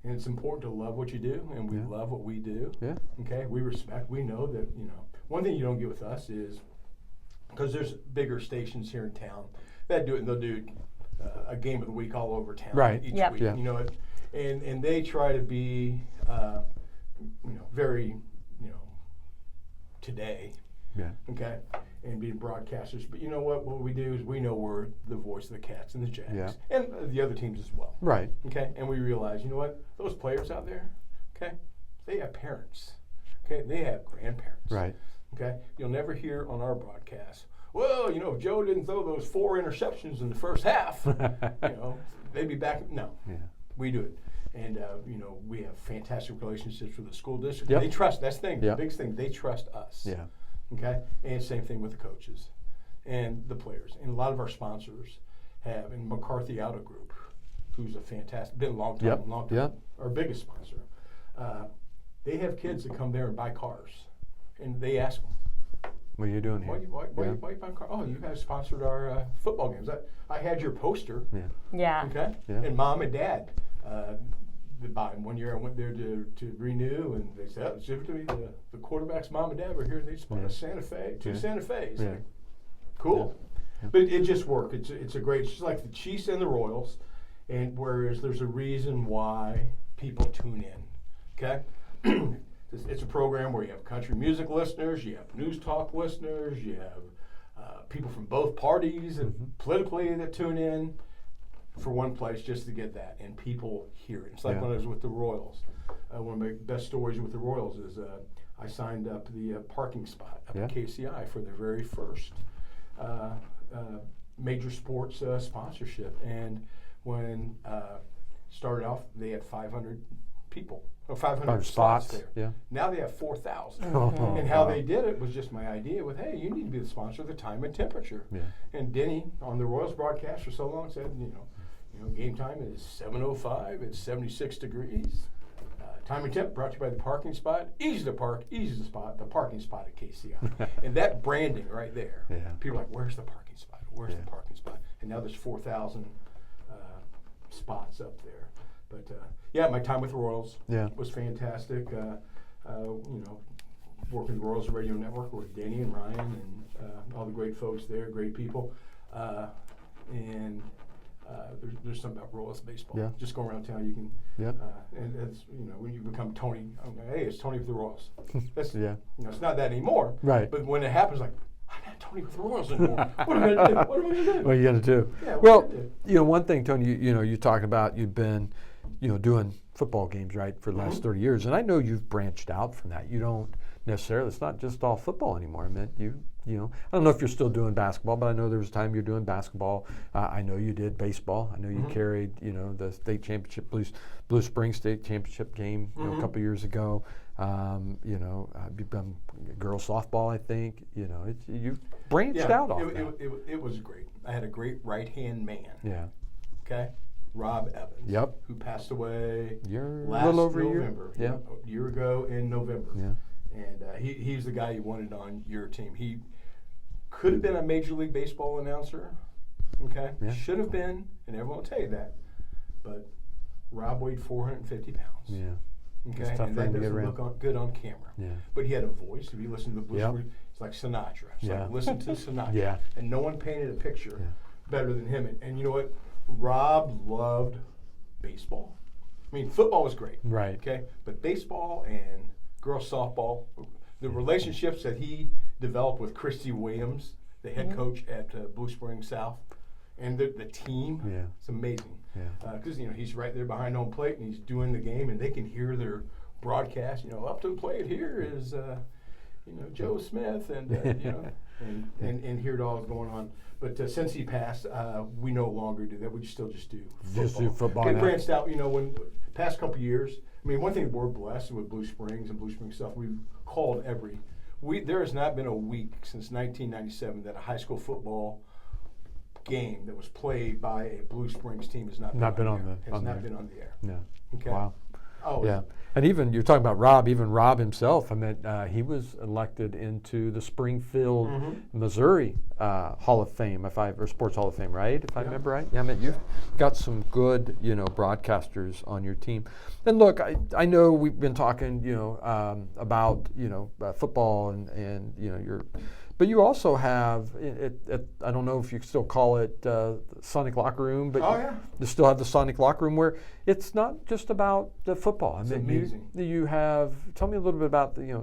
it's important to love what you do, and we love what we do. Yeah. Okay, we know that, you know, one thing you don't get with us is, because there's bigger stations here in town that do it, and they'll do a game of the week all over town each Yep. week. Yeah. You know, and they try to be, you know, very, you know, today. Yeah. Okay, and being broadcasters. But you know what? What we do is we know we're the voice of the Cats and the Jags, Yeah. and the other teams as well. Right. Okay, and we realize, you know what? Those players out there, okay, they have parents. Okay, they have grandparents. Right. Okay, you'll never hear on our broadcast, well, you know, if Joe didn't throw those 4 interceptions in the first half, you know, they'd be back. No, Yeah. we do it. And, you know, we have fantastic relationships with the school district. Yep. They trust, that's the thing, Yep. the biggest thing, they trust us. Yeah. Okay, and same thing with the coaches and the players. And a lot of our sponsors have, and McCarthy Auto Group, who's a fantastic, been a long time, Yep. our biggest sponsor. They have kids that come there and buy cars, and they ask them, What are you doing here? why you buying cars? Oh, you guys sponsored our football games. I had your poster, Yeah. Yeah. okay, Yeah. and Mom and Dad. They buy them. One year I went there to renew, and they said, specifically the quarterback's mom and dad were here. They spun a Santa Fe, 2 Santa Fe's. Yeah. Like, cool. Yeah. But it just worked. It's a great, it's just like the Chiefs and the Royals, and whereas there's a reason why people tune in, okay? It's a program where you have country music listeners, you have news talk listeners, you have people from both parties and politically that tune in for one place just to get that, and people hear it. It's like when I was with the Royals. One of my best stories with the Royals is I signed up the parking spot up at KCI for their very first major sports sponsorship. And when started off, they had 500 people, or 500 spots there. Yeah. Now they have 4,000. Oh, And how wow. they did it was just my idea with, hey, you need to be the sponsor of the time and temperature. Yeah. And Denny on the Royals broadcast for so long said, you know, game time is 7:05. It's 76 degrees. Time and temp brought to you by the parking spot. Easy to park, easy to spot. The parking spot at KCI, and that branding right there. Yeah. People are like, where's the parking spot? Where's Yeah. the parking spot? And now there's 4,000 spots up there. But yeah, my time with the Royals was fantastic. You know, working with the Royals Radio Network with Danny and Ryan and all the great folks there, great people. and there's something about Royals baseball. Yeah. Just go around town, you can. Yeah. And it's, when you become Tony, I'm like, hey, it's Tony with the Royals. That's, Yeah. it's not that anymore. Right. But when it happens, like, I'm not Tony with the Royals anymore. What am I gonna do? What am I gonna do? What are you going to do? Yeah, what well, are you gonna do? one thing, Tony, you talk about you've been, doing football games, right, for the last 30 years. And I know you've branched out from that. You don't necessarily, it's not just all football anymore. I mean, I don't know if you're still doing basketball, but I know there was a time you're doing basketball. I know you did baseball. I know you carried, the state championship, Blue Springs state championship game, a couple years ago. You've done girls softball, I think. You've branched out off that. It was great. I had a great right-hand man. Yeah. Okay? Rob Evans. Yep. Who passed away A last little over November. a year. A year ago in November. Yeah. And he's the guy you wanted on your team. He could have been a Major League Baseball announcer. Okay? Yeah. Should have been, and everyone will tell you that. But Rob weighed 450 pounds. Yeah. Okay, It's tough and for him that to get doesn't look good on camera. Yeah. But he had a voice. If you listen to the Blue Yep. Springs, it's like Sinatra. It's Yeah. like listen to Sinatra. Yeah. And no one painted a picture Yeah. better than him. And you know what? Rob loved baseball. I mean, football was great. Right. Okay, but baseball and girls softball, the relationships that he developed with Christy Williams, the head coach at Blue Springs South, and the team, Yeah. it's amazing. Yeah. Because he's right there behind home plate and he's doing the game, and they can hear their broadcast. Up to the plate here is Joe Smith, and and hear it all going on. But since he passed, we no longer do that. We still just do football. Just do football We now. branched out. When past couple years. I mean, one thing we're blessed with Blue Springs and Blue Springs stuff. We've called there has not been a week since 1997 that a high school football game that was played by a Blue Springs team has not been on the air. Has not been on the air. Yeah. Okay. Wow. Oh Yeah. And even you're talking about Rob, even Rob himself, I mean, he was elected into the Springfield, Missouri Hall of Fame, or Sports Hall of Fame, right? If I remember right. Yeah, I mean, you've got some good, broadcasters on your team. And look, I know we've been talking, about, football and but you also have, I don't know if you still call it Sonic Locker Room, but you still have the Sonic Locker Room where it's not just about the football. It's amazing. You have, tell me a little bit about the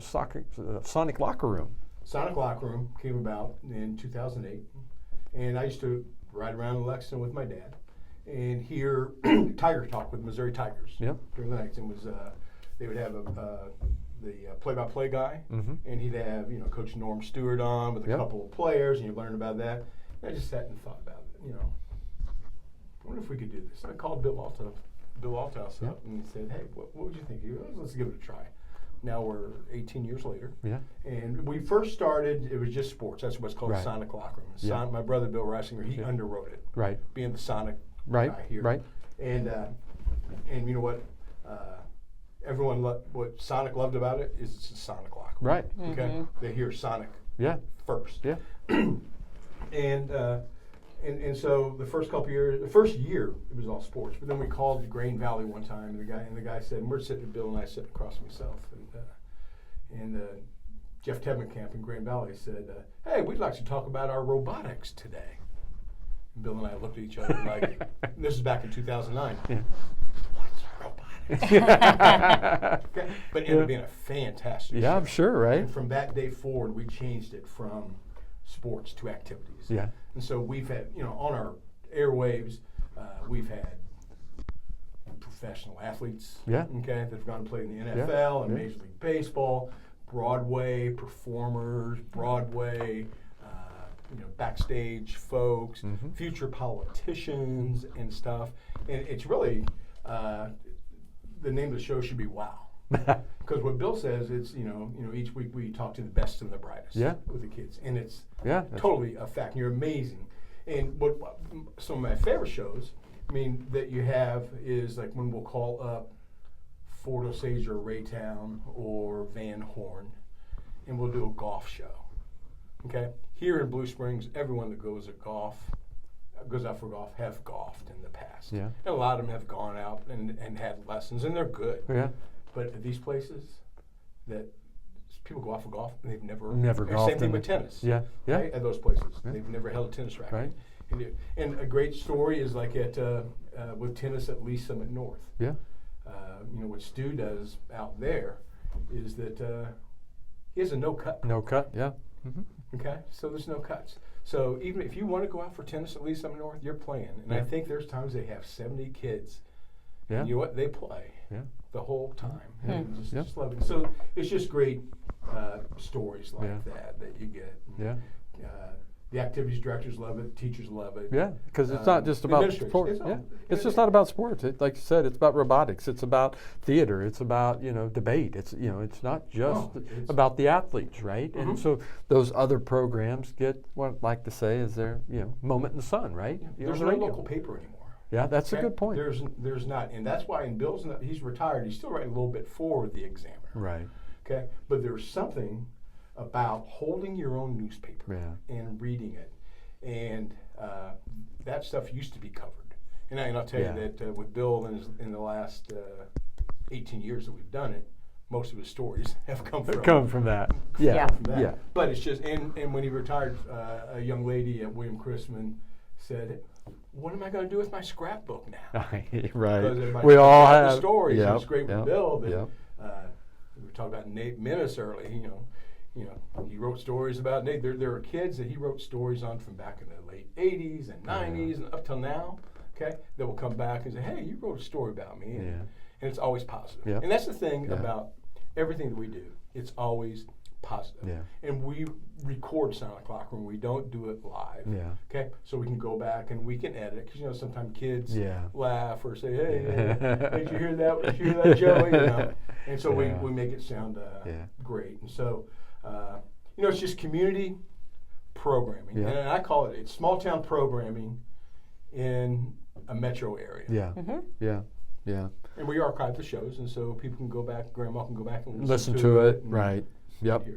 Sonic Locker Room. Sonic Locker Room came about in 2008, and I used to ride around in Lexington with my dad and hear Tiger Talk with Missouri Tigers during the nights. And they would have the play-by-play guy, and he'd have Coach Norm Stewart on with a couple of players, and you learn about that. And I just sat and thought about it. I wonder if we could do this. I called Bill Althouse up and said, "Hey, what would you think? He goes, let's give it a try." Now we're 18 years later, and we first started. It was just sports. That's what's called Sonic Locker Room. My brother Bill Reisinger, he underwrote it, being the Sonic guy here, And you know what? Everyone what Sonic loved about it is it's a Sonic Locker Room. Right. Okay. They hear Sonic first. Yeah. And so the first couple years, the first year it was all sports. But then we called Grain Valley one time, and the guy said, and we're sitting, Bill and I sitting across from myself, and Jeff Tebenkamp in Grain Valley said, "Hey, we'd like to talk about our robotics today." And Bill and I looked at each other like, this is back in 2009. What's robotics? Okay. But it ended up being a fantastic show. I'm sure, right? And from that day forward, we changed it from sports to activities. Yeah. And so we've had, on our airwaves, we've had professional athletes, okay, that have gone to play in the NFL and Major League Baseball, Broadway performers, backstage folks, future politicians and stuff. And it's really, the name of the show should be Wow. Because what Bill says, it's, each week we talk to the best and the brightest with the kids. And it's totally a fact. You're amazing. And what some of my favorite shows, that you have is like when we'll call up Fort Osage or Raytown or Van Horn, and we'll do a golf show. Okay? Here in Blue Springs, everyone that goes out for golf have golfed in the past. Yeah. And a lot of them have gone out and had lessons, and they're good. Yeah. But at these places that people go out for golf and they've never golfed. Same thing with tennis. Yeah. Right? At those places. They've never held a tennis racket. Right. And a great story is like with tennis at Lee Summit North. Yeah. What Stu does out there is that he has a no cut. No cut. Yeah. Okay, so there's no cuts. So even if you want to go out for tennis at Lee Summit North, you're playing. And I think there's times they have 70 kids. Yeah. And you know what? They play the whole time. And just love it. So it's just great stories like that you get. Yeah. The activities directors love it. Teachers love it. Yeah, because it's not just about sports. It's just not about sports. Like you said, it's about robotics. It's about theater. It's about debate. It's it's not just about the athletes, right? And so those other programs get what I like to say is their moment in the sun, right? There's no local paper anymore. Yeah, that's a good point. There's not, and that's why in Bill's he's retired. He's still writing a little bit for the Examiner. Right. Okay, but there's something about holding your own newspaper and reading it, and that stuff used to be covered. And I'll tell you that with Bill in the last 18 years that we've done it, most of his stories have come from that. But it's just and when he retired, a young lady at William Chrisman said, "What am I going to do with my scrapbook now?" Right. We all have stories. Yep. It's great with Bill. That, we were talking about Nate Minnis early. He wrote stories about Nate. There are kids that he wrote stories on from back in the late 80s and 90s and up till now, that will come back and say, "Hey, you wrote a story about me." And it's always positive. Yeah. And that's the thing about everything that we do. It's always positive. Yeah. And we record Sound Like Clock Room. We don't do it live. Yeah. Okay? So we can go back and we can edit because sometimes kids laugh or say, "Hey, did you hear that? Did you hear that, Joey?" And so we make it sound great. And so it's just community programming. And I call it's small town programming in a metro area. Yeah. And we archive the shows, and so people can go back, grandma can go back and listen to it. Right. Yep.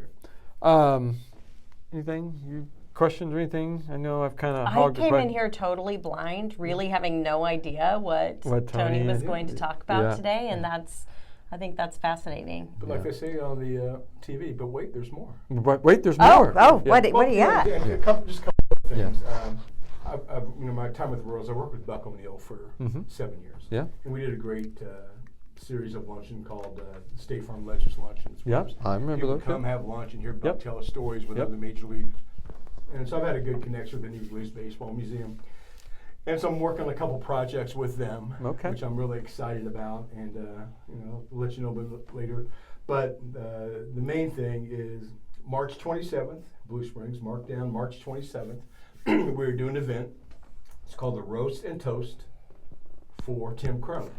Anything? Questions or anything? I know I've kind of hogged. I came in here totally blind, really having no idea what Tony was going to talk about today, and I think that's fascinating. But like they say on the TV, but wait, there's more. But wait, there's more. What do you got? Just a couple of things. My time with the Royals, I worked with Buck O'Neill for 7 years. Yeah. And we did a great series of luncheon called State Farm Legends Luncheons. Yeah, I remember those. Come have lunch and hear Buck tell us stories with other major league. And so I've had a good connection with the New Leagues Baseball Museum. And so I'm working on a couple projects with them, which I'm really excited about, and I'll let you know a bit later. But the main thing is March 27th, Blue Springs, mark down March 27th. We're doing an event. It's called the Roast and Toast for Tim Crone.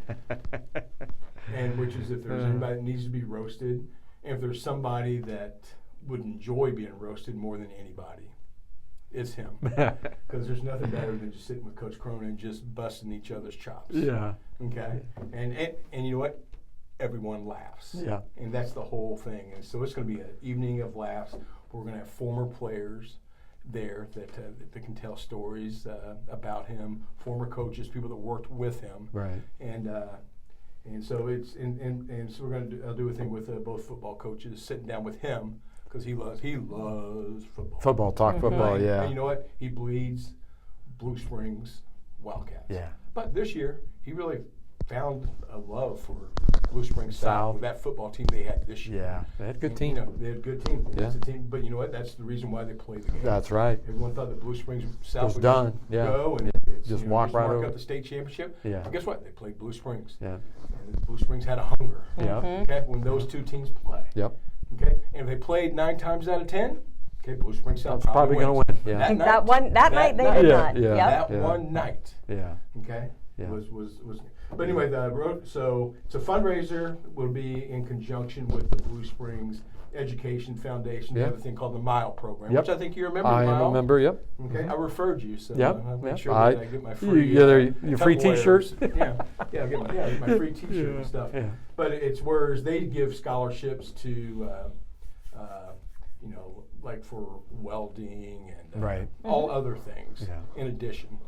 And which is if there's anybody that needs to be roasted, and if there's somebody that would enjoy being roasted more than anybody, it's him. Because there's nothing better than just sitting with Coach Cronin and just busting each other's chops. Yeah. Okay? And you know what? Everyone laughs. Yeah. And that's the whole thing. And so it's going to be an evening of laughs. We're going to have former players there that can tell stories about him, former coaches, people that worked with him. Right. And so it's and so we're going to I'll do a thing with both football coaches sitting down with him because he loves football. Football, yeah. And you know what? He bleeds Blue Springs Wildcats. Yeah. But this year he really found a love for Blue Springs South with that football team they had this year. Yeah, they had a good team. They had a good team. Yeah. It's a team, but you know what? That's the reason why they play the game. That's right. Everyone thought that Blue Springs South would done. go and just walk right mark over. up the state championship. Yeah. But guess what? They played Blue Springs. Yeah. And Blue Springs had a hunger. Yeah. Okay. When those two teams play. Yep. Okay. And if they played 9 times out of 10, okay, Blue Springs South probably going to win. Yeah. That night they did not. That one night. Yeah. Okay. Was. But anyway, so it's a fundraiser. Will be in conjunction with the Blue Springs Education Foundation. They have a thing called the MILE program, which I think you remember. I am a member. Yep. Okay, I referred you, so I'll make sure that I get my free. Your free T-shirt. I get my free T-shirt and stuff. Yeah. But it's where they give scholarships to, like for welding and all other things in addition.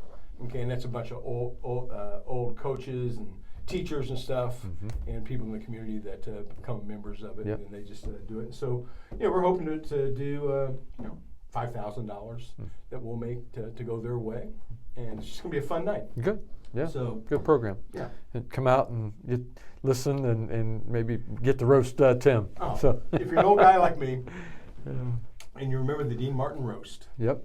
Okay, and that's a bunch of old coaches and teachers and stuff, and people in the community that become members of it, and they just do it. And so, we're hoping to do $5,000 that we'll make to go their way, and it's just gonna be a fun night. Good. Yeah. So Good program. yeah. And come out and listen and maybe get to roast Tim. Oh, So. if you're an old guy like me, and you remember the Dean Martin roast, Yep.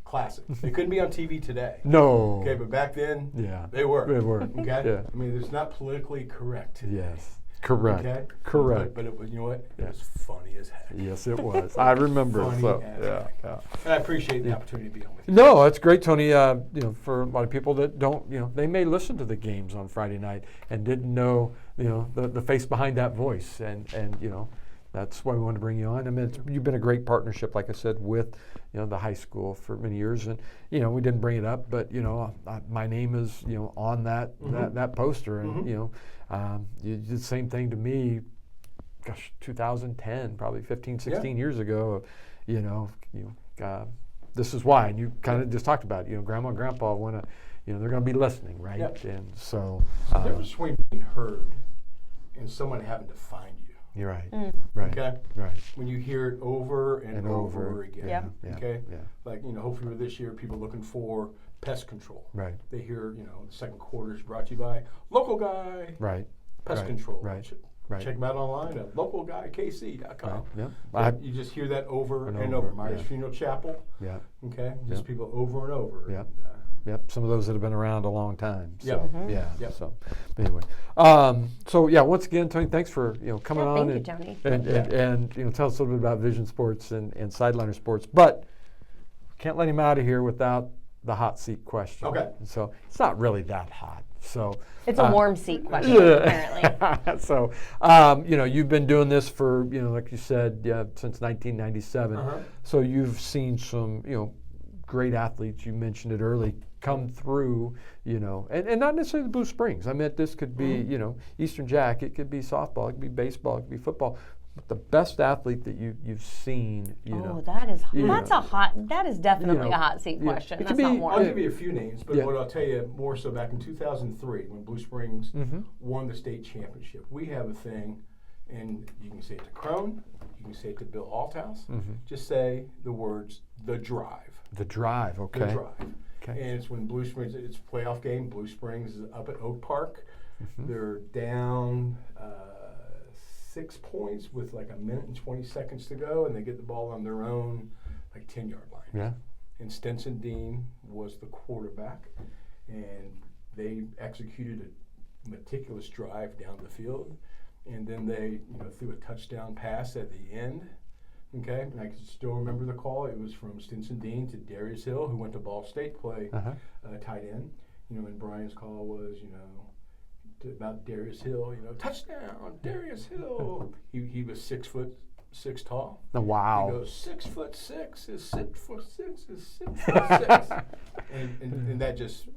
classic. They couldn't be on TV today. No. Okay, but back then, Yeah. they were. They were. Okay. Yeah. I mean, it's not politically correct today. Yes. Correct. Okay. Correct. But it was, you know what? Yeah. It was funny as heck. Yes, it was. I remember. Funny So as yeah. heck. Yeah. And I appreciate the opportunity to be on with you. No, that's great, Tony. For a lot of people that don't, they may listen to the games on Friday night and didn't know, the face behind that voice, and that's why we wanted to bring you on. I mean, you've been a great partnership, like I said, with the high school for many years, and we didn't bring it up, but my name is on that that poster, and you did the same thing to me. Gosh, 2010, probably 15, 16 years ago. This is why, and you kind of just talked about it. Grandma and Grandpa want to, they're going to be listening, right? Yep. And so, The difference between being heard and someone having to find you. you're right, right, Okay. right. When you hear it over and over again. Yep. Yeah, Okay. yeah, Like hopefully for this year, people looking for pest control. right, They hear the second quarter is brought to you by local guy right, pest right, control. right, Check right. them out online at localguykc.com. right. Yeah, But you just hear that over And and over, over. Myers yeah. Funeral Chapel. yeah. Okay. Just Yep. people over and over. Yep. And, Yep, some of those that have been around a long time. So, Yep. yeah. Yep. So, anyway, once again, Tony, thanks for coming on thank you, Tony. and tell us a little bit about Vision Sports and Sideliner Sports. But can't let him out of here without the hot seat question. Okay. So it's not really that hot. So It's a warm seat question, yeah. apparently. So you've been doing this for like you said since 1997. So you've seen some great athletes. You mentioned it early. Come through, and not necessarily the Blue Springs. I meant this could be, Eastern Jack. It could be softball. It could be baseball. It could be football. But the best athlete that you've seen, Oh, that is you that's know. a hot. That is definitely a hot seat yeah. question. It That's could not be- warm. I'll give you a few names, but Yeah. what I'll tell you more so back in 2003 when Blue Springs won the state championship. We have a thing, and you can say it to Crone, you can say it to Bill Althouse. Just say the words "the drive." the drive. Okay. The drive. Okay. And it's when Blue Springs, it's a playoff game. Blue Springs is up at Oak Park. They're down 6 points with like a minute and 20 seconds to go, and they get the ball on their own, like 10-yard line. Yeah. And Stinson Dean was the quarterback, and they executed a meticulous drive down the field, and then they threw a touchdown pass at the end. Okay, and I can still remember the call. It was from Stinson Dean to Darius Hill, who went to Ball State, play tight end. And Brian's call was, about Darius Hill. Touchdown, Darius Hill. He was 6'6" tall. Oh, wow. He goes 6'6" is 6'6" is 6'6", and that just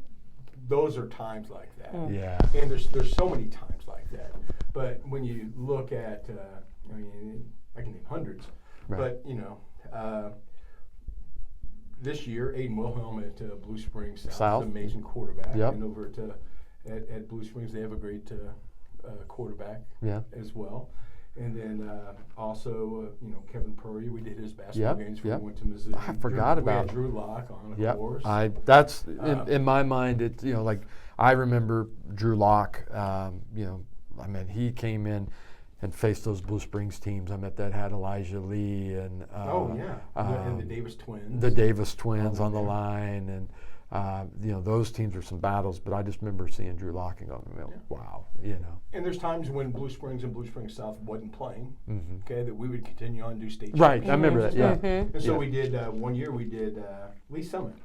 those are times like that. Yeah. And there's so many times like that. But when you look at, I can name hundreds. Right. But this year, Aiden Wilhelm at Blue Springs South. is an amazing quarterback. Yep. And over at Blue Springs, they have a great quarterback as well. And then also, Kevin Purry, we did his basketball games before we went to Missouri. I forgot about we had Drew Locke on, of Yep. course. That's in my mind. It's like I remember Drew Locke. He came in and faced those Blue Springs teams. That had Elijah Lee and and the Davis twins. The Davis twins on the line, and those teams were some battles. But I just remember seeing Drew Locke and going, wow, And there's times when Blue Springs and Blue Springs South wasn't playing, okay, that we would continue on and do state Right, I championships. remember that. Yeah. And so we did, one year we did Lee Summit.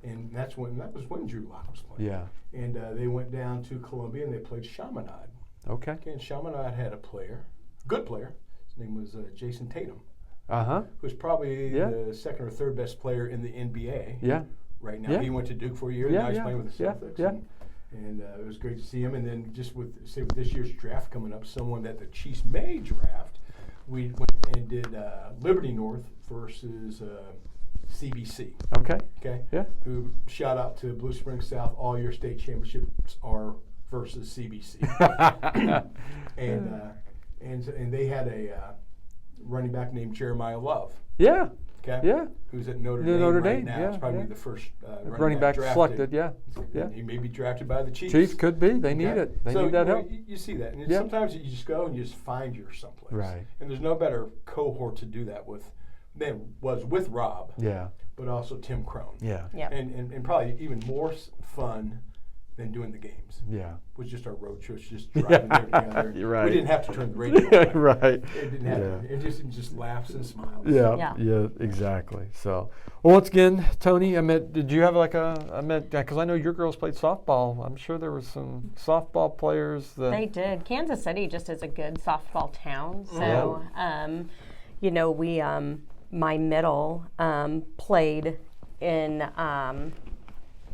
And that was when Drew Locke was playing. Yeah. And they went down to Columbia and they played Chaminade. Okay. And Chaminade had a player, good player. His name was Jason Tatum. Who was probably the second or third best player in the NBA. Yeah. Right now, Yeah. he went to Duke for a year. Yeah, Now he's yeah, playing with the yeah, Celtics. yeah. And it was great to see him. And then just with this year's draft coming up, someone that the Chiefs may draft, we went and did Liberty North versus CBC. Okay. Okay. Yeah. Who shout out to Blue Springs South? All your state championships are versus CBC. and they had a running back named Jeremiah Love. Yeah. Okay. Yeah. Who's at Notre Notre Dame Dame, now? yeah, It's probably yeah. the first Running back drafted. selected, yeah. He may be drafted by the Chiefs. Chiefs could be. They need Okay? it. They so, need that you know, help. You see that. And Yeah. sometimes you just go and you just find your someplace. Right. And there's no better cohort to do that with than was with Rob, Yeah. but also Tim Crone. Yeah. Yep. And probably even more fun than doing the games. Yeah. Was just our road trips, just driving there together. You're right. We didn't have to turn the radio on. Right. It didn't have Yeah. it just laughs and smiles. Yeah, Yeah. exactly. So, well, once again, Tony, did you have because I know your girls played softball. I'm sure there were some softball players that. They did. Kansas City just is a good softball town. So, you know, we, my middle played in,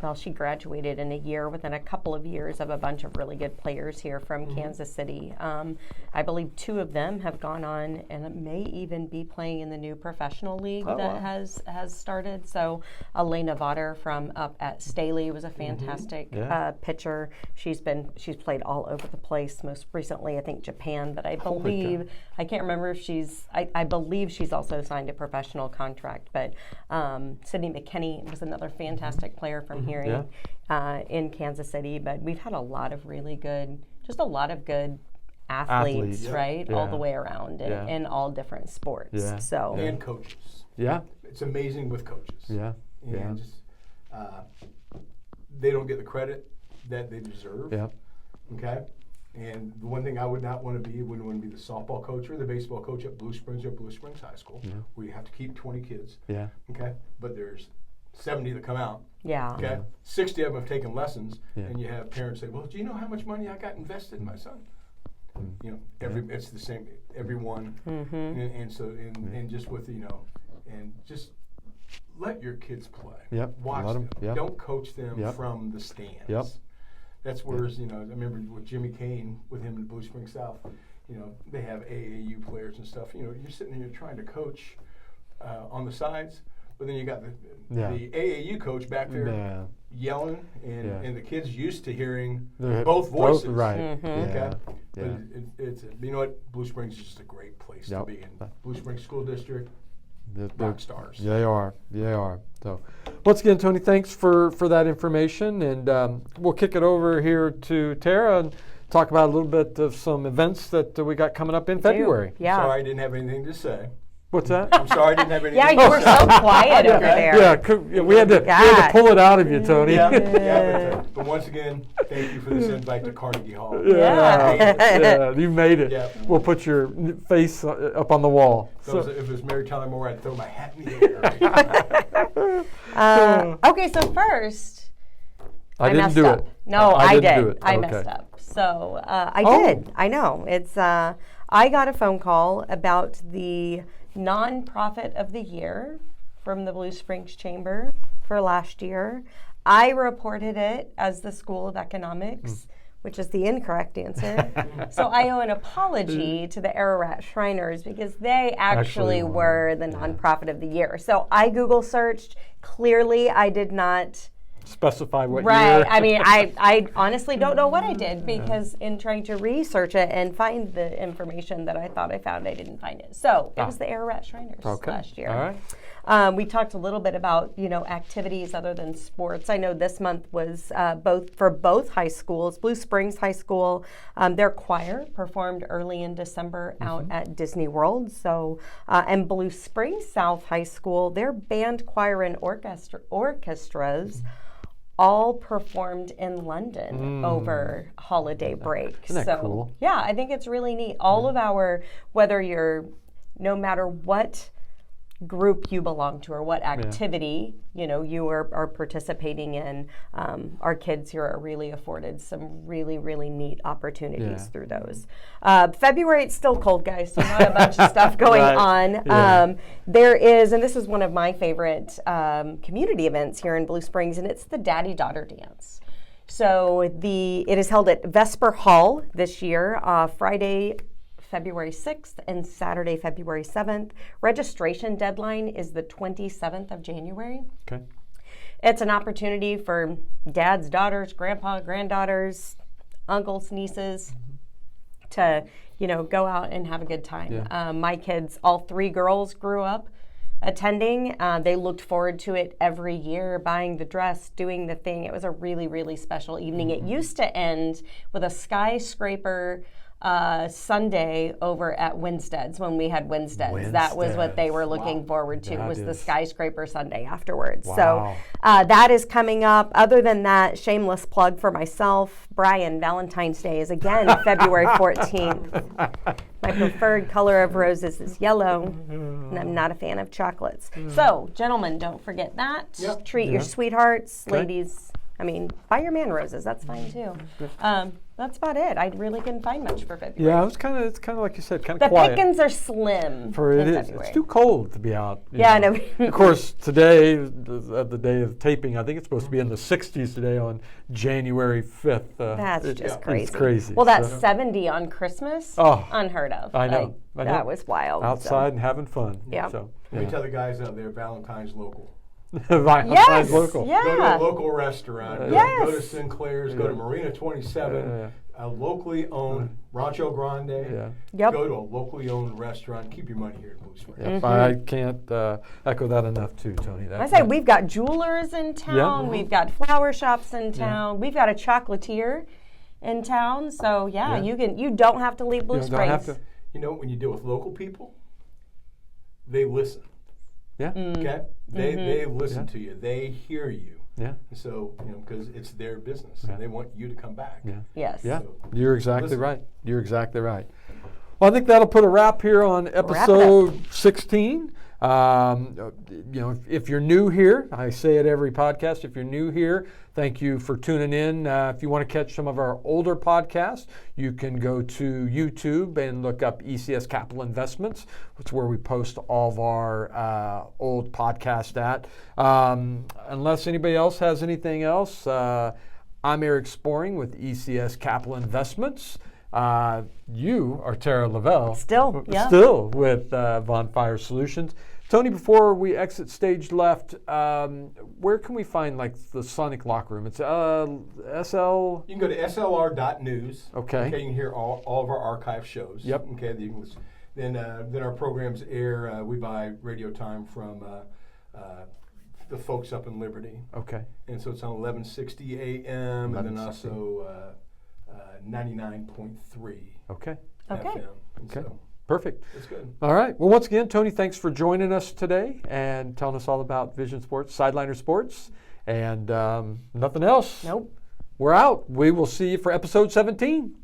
well, she graduated in a year within a couple of years of a bunch of really good players here from Kansas City. I believe 2 of them have gone on and may even be playing in the new professional league that has started. So Elena Votter from up at Staley was a fantastic pitcher. She's played all over the place. Most recently, I think Japan, but I believe I can't remember if I believe she's also signed a professional contract. But Sydney McKinney was another fantastic player from here in Kansas City. But we've had a lot of really good, just a lot of good athletes, right? All the way around in all different sports. Yeah. So And coaches. Yeah. It's amazing with coaches. Yeah. And just, they don't get the credit that they deserve. Yeah. Okay. And the one thing I would not want to be, wouldn't want to be the softball coach or the baseball coach at Blue Springs or Blue Springs High School, where you have to keep 20 kids. Yeah. Okay. But there's 70 that come out. yeah. Okay. 60 of them have taken lessons, Yeah. and you have parents say, "Well, do you know how much money I got invested in my son?" You know, it's the same. Everyone, and so and just with and just let your kids play. Yep. Watch Let 'em, them. yep. Don't coach them Yep. from the stands. Yep. That's where I remember with Jimmy Kane with him in Blue Springs South. They have AAU players and stuff. You're sitting there trying to coach on the sides, but then you got the AAU coach back there yelling, and the kids used to hearing both voices. Right. Okay. Yeah. But it's Blue Springs is just a great place to be in. Blue Springs School District, rock stars. They are. They are. So, once again, Tony, thanks for that information, and we'll kick it over here to Tara and talk about a little bit of some events that we got coming up in February. Yeah. Sorry I didn't have anything to say. What's that? I'm sorry I didn't have anything Yeah, to you were say. so quiet over there. Yeah, we had to pull it out of you, Tony. But once again, thank you for this invite to Carnegie Hall. Yeah, you made it. Yeah. We'll put your face up on the wall. So if it was Mary Tyler Moore, I'd throw my hat in the air. Okay, so first, I didn't messed do up. it. No, I I didn't did. do it. I Okay. messed up. So I Oh. did. I know. It's. I got a phone call about the nonprofit of the year from the Blue Springs Chamber for last year. I reported it as the School of Economics, which is the incorrect answer. So I owe an apology to the Ararat Shriners because they actually were the nonprofit of the year. So I Google searched. Clearly, I did not Specify what right. year. I mean, I honestly don't know what I did because in trying to research it and find the information that I thought I found, I didn't find it. So it was the Ararat Shriners last year. All right. We talked a little bit about activities other than sports. I know this month was both high schools. Blue Springs High School, their choir performed early in December out at Disney World. So and Blue Springs South High School, their band, choir, and orchestras all performed in London over holiday break. Isn't that cool? Yeah, I think it's really neat. All of our, whether you're, no matter what group you belong to or what activity you are participating in, our kids here are really afforded some really, really neat opportunities through those. February, it's still cold, guys, so not a bunch of stuff going on. There is, and this is one of my favorite community events here in Blue Springs, and it's the Daddy-Daughter Dance. So it is held at Vesper Hall this year, Friday, February 6th and Saturday, February 7th. Registration deadline is the 27th of January. Okay. It's an opportunity for dads, daughters, grandpa, granddaughters, uncles, nieces to, go out and have a good time. My kids, all 3 girls grew up attending. They looked forward to it every year, buying the dress, doing the thing. It was a really, really special evening. It used to end with a skyscraper Sunday over at Winstead's when we had Winstead's. That was what they were looking forward to, was the skyscraper Sunday afterwards. So that is coming up. Other than that, shameless plug for myself, Brian, Valentine's Day is again February 14th. My preferred color of roses is yellow, and I'm not a fan of chocolates. So, gentlemen, don't forget that. Treat your sweethearts. Ladies, I mean, buy your man roses. That's fine too. That's about it. I really couldn't find much for February. Yeah, it's kind of like you said, kind of quiet. The pickings are slim. For it in is. February. It's too cold to be out. Yeah, I know. Of course, today, the day of taping, I think it's supposed to be in the 60s today on January 5th. That's just crazy. It's crazy. Well, that's 70 on Christmas. Unheard of. I know. That was wild. Outside and having fun. Yeah. So, Let me tell the guys out there, Valentine's local. Valentine's local. Yeah. Go to a local restaurant. Go to Sinclair's. Go to Marina 27. A locally owned Rancho Grande. Go to a locally owned restaurant. Keep your money here in Blue Springs. I can't echo that enough too, Tony. I say we've got jewelers in town. We've got flower shops in town. We've got a chocolatier in town. So you don't have to leave Blue Springs. You know, when you deal with local people, they listen. Yeah. Okay. They listen to you. They hear you. Yeah. So, because it's their business and they want you to come back. Yeah. Yes. Yeah. So, You're exactly right. You're exactly right. Well, I think that'll put a wrap here on episode 16. If you're new here, I say it every podcast. If you're new here, thank you for tuning in. If you want to catch some of our older podcasts, you can go to YouTube and look up ECS Capital Investments. It's where we post all of our old podcasts at. Unless anybody else has anything else, I'm Eric Sporing with ECS Capital Investments. You are Tara Lavelle. Still with Von Fire Solutions. Tony, before we exit stage left, where can we find the Sonic Locker Room? It's SL. You can go to slr.news. Okay. You can hear all of our archive shows. Yep. Okay. Then our programs air. We buy radio time from the folks up in Liberty. Okay. And so it's on 1160 AM and then also 99.3. Okay. FM. Okay. So perfect. that's good. All right. Well, once again, Tony, thanks for joining us today and telling us all about Vision Sports, Sideliner Sports, and nothing else. Nope. We're out. We will see you for episode 17.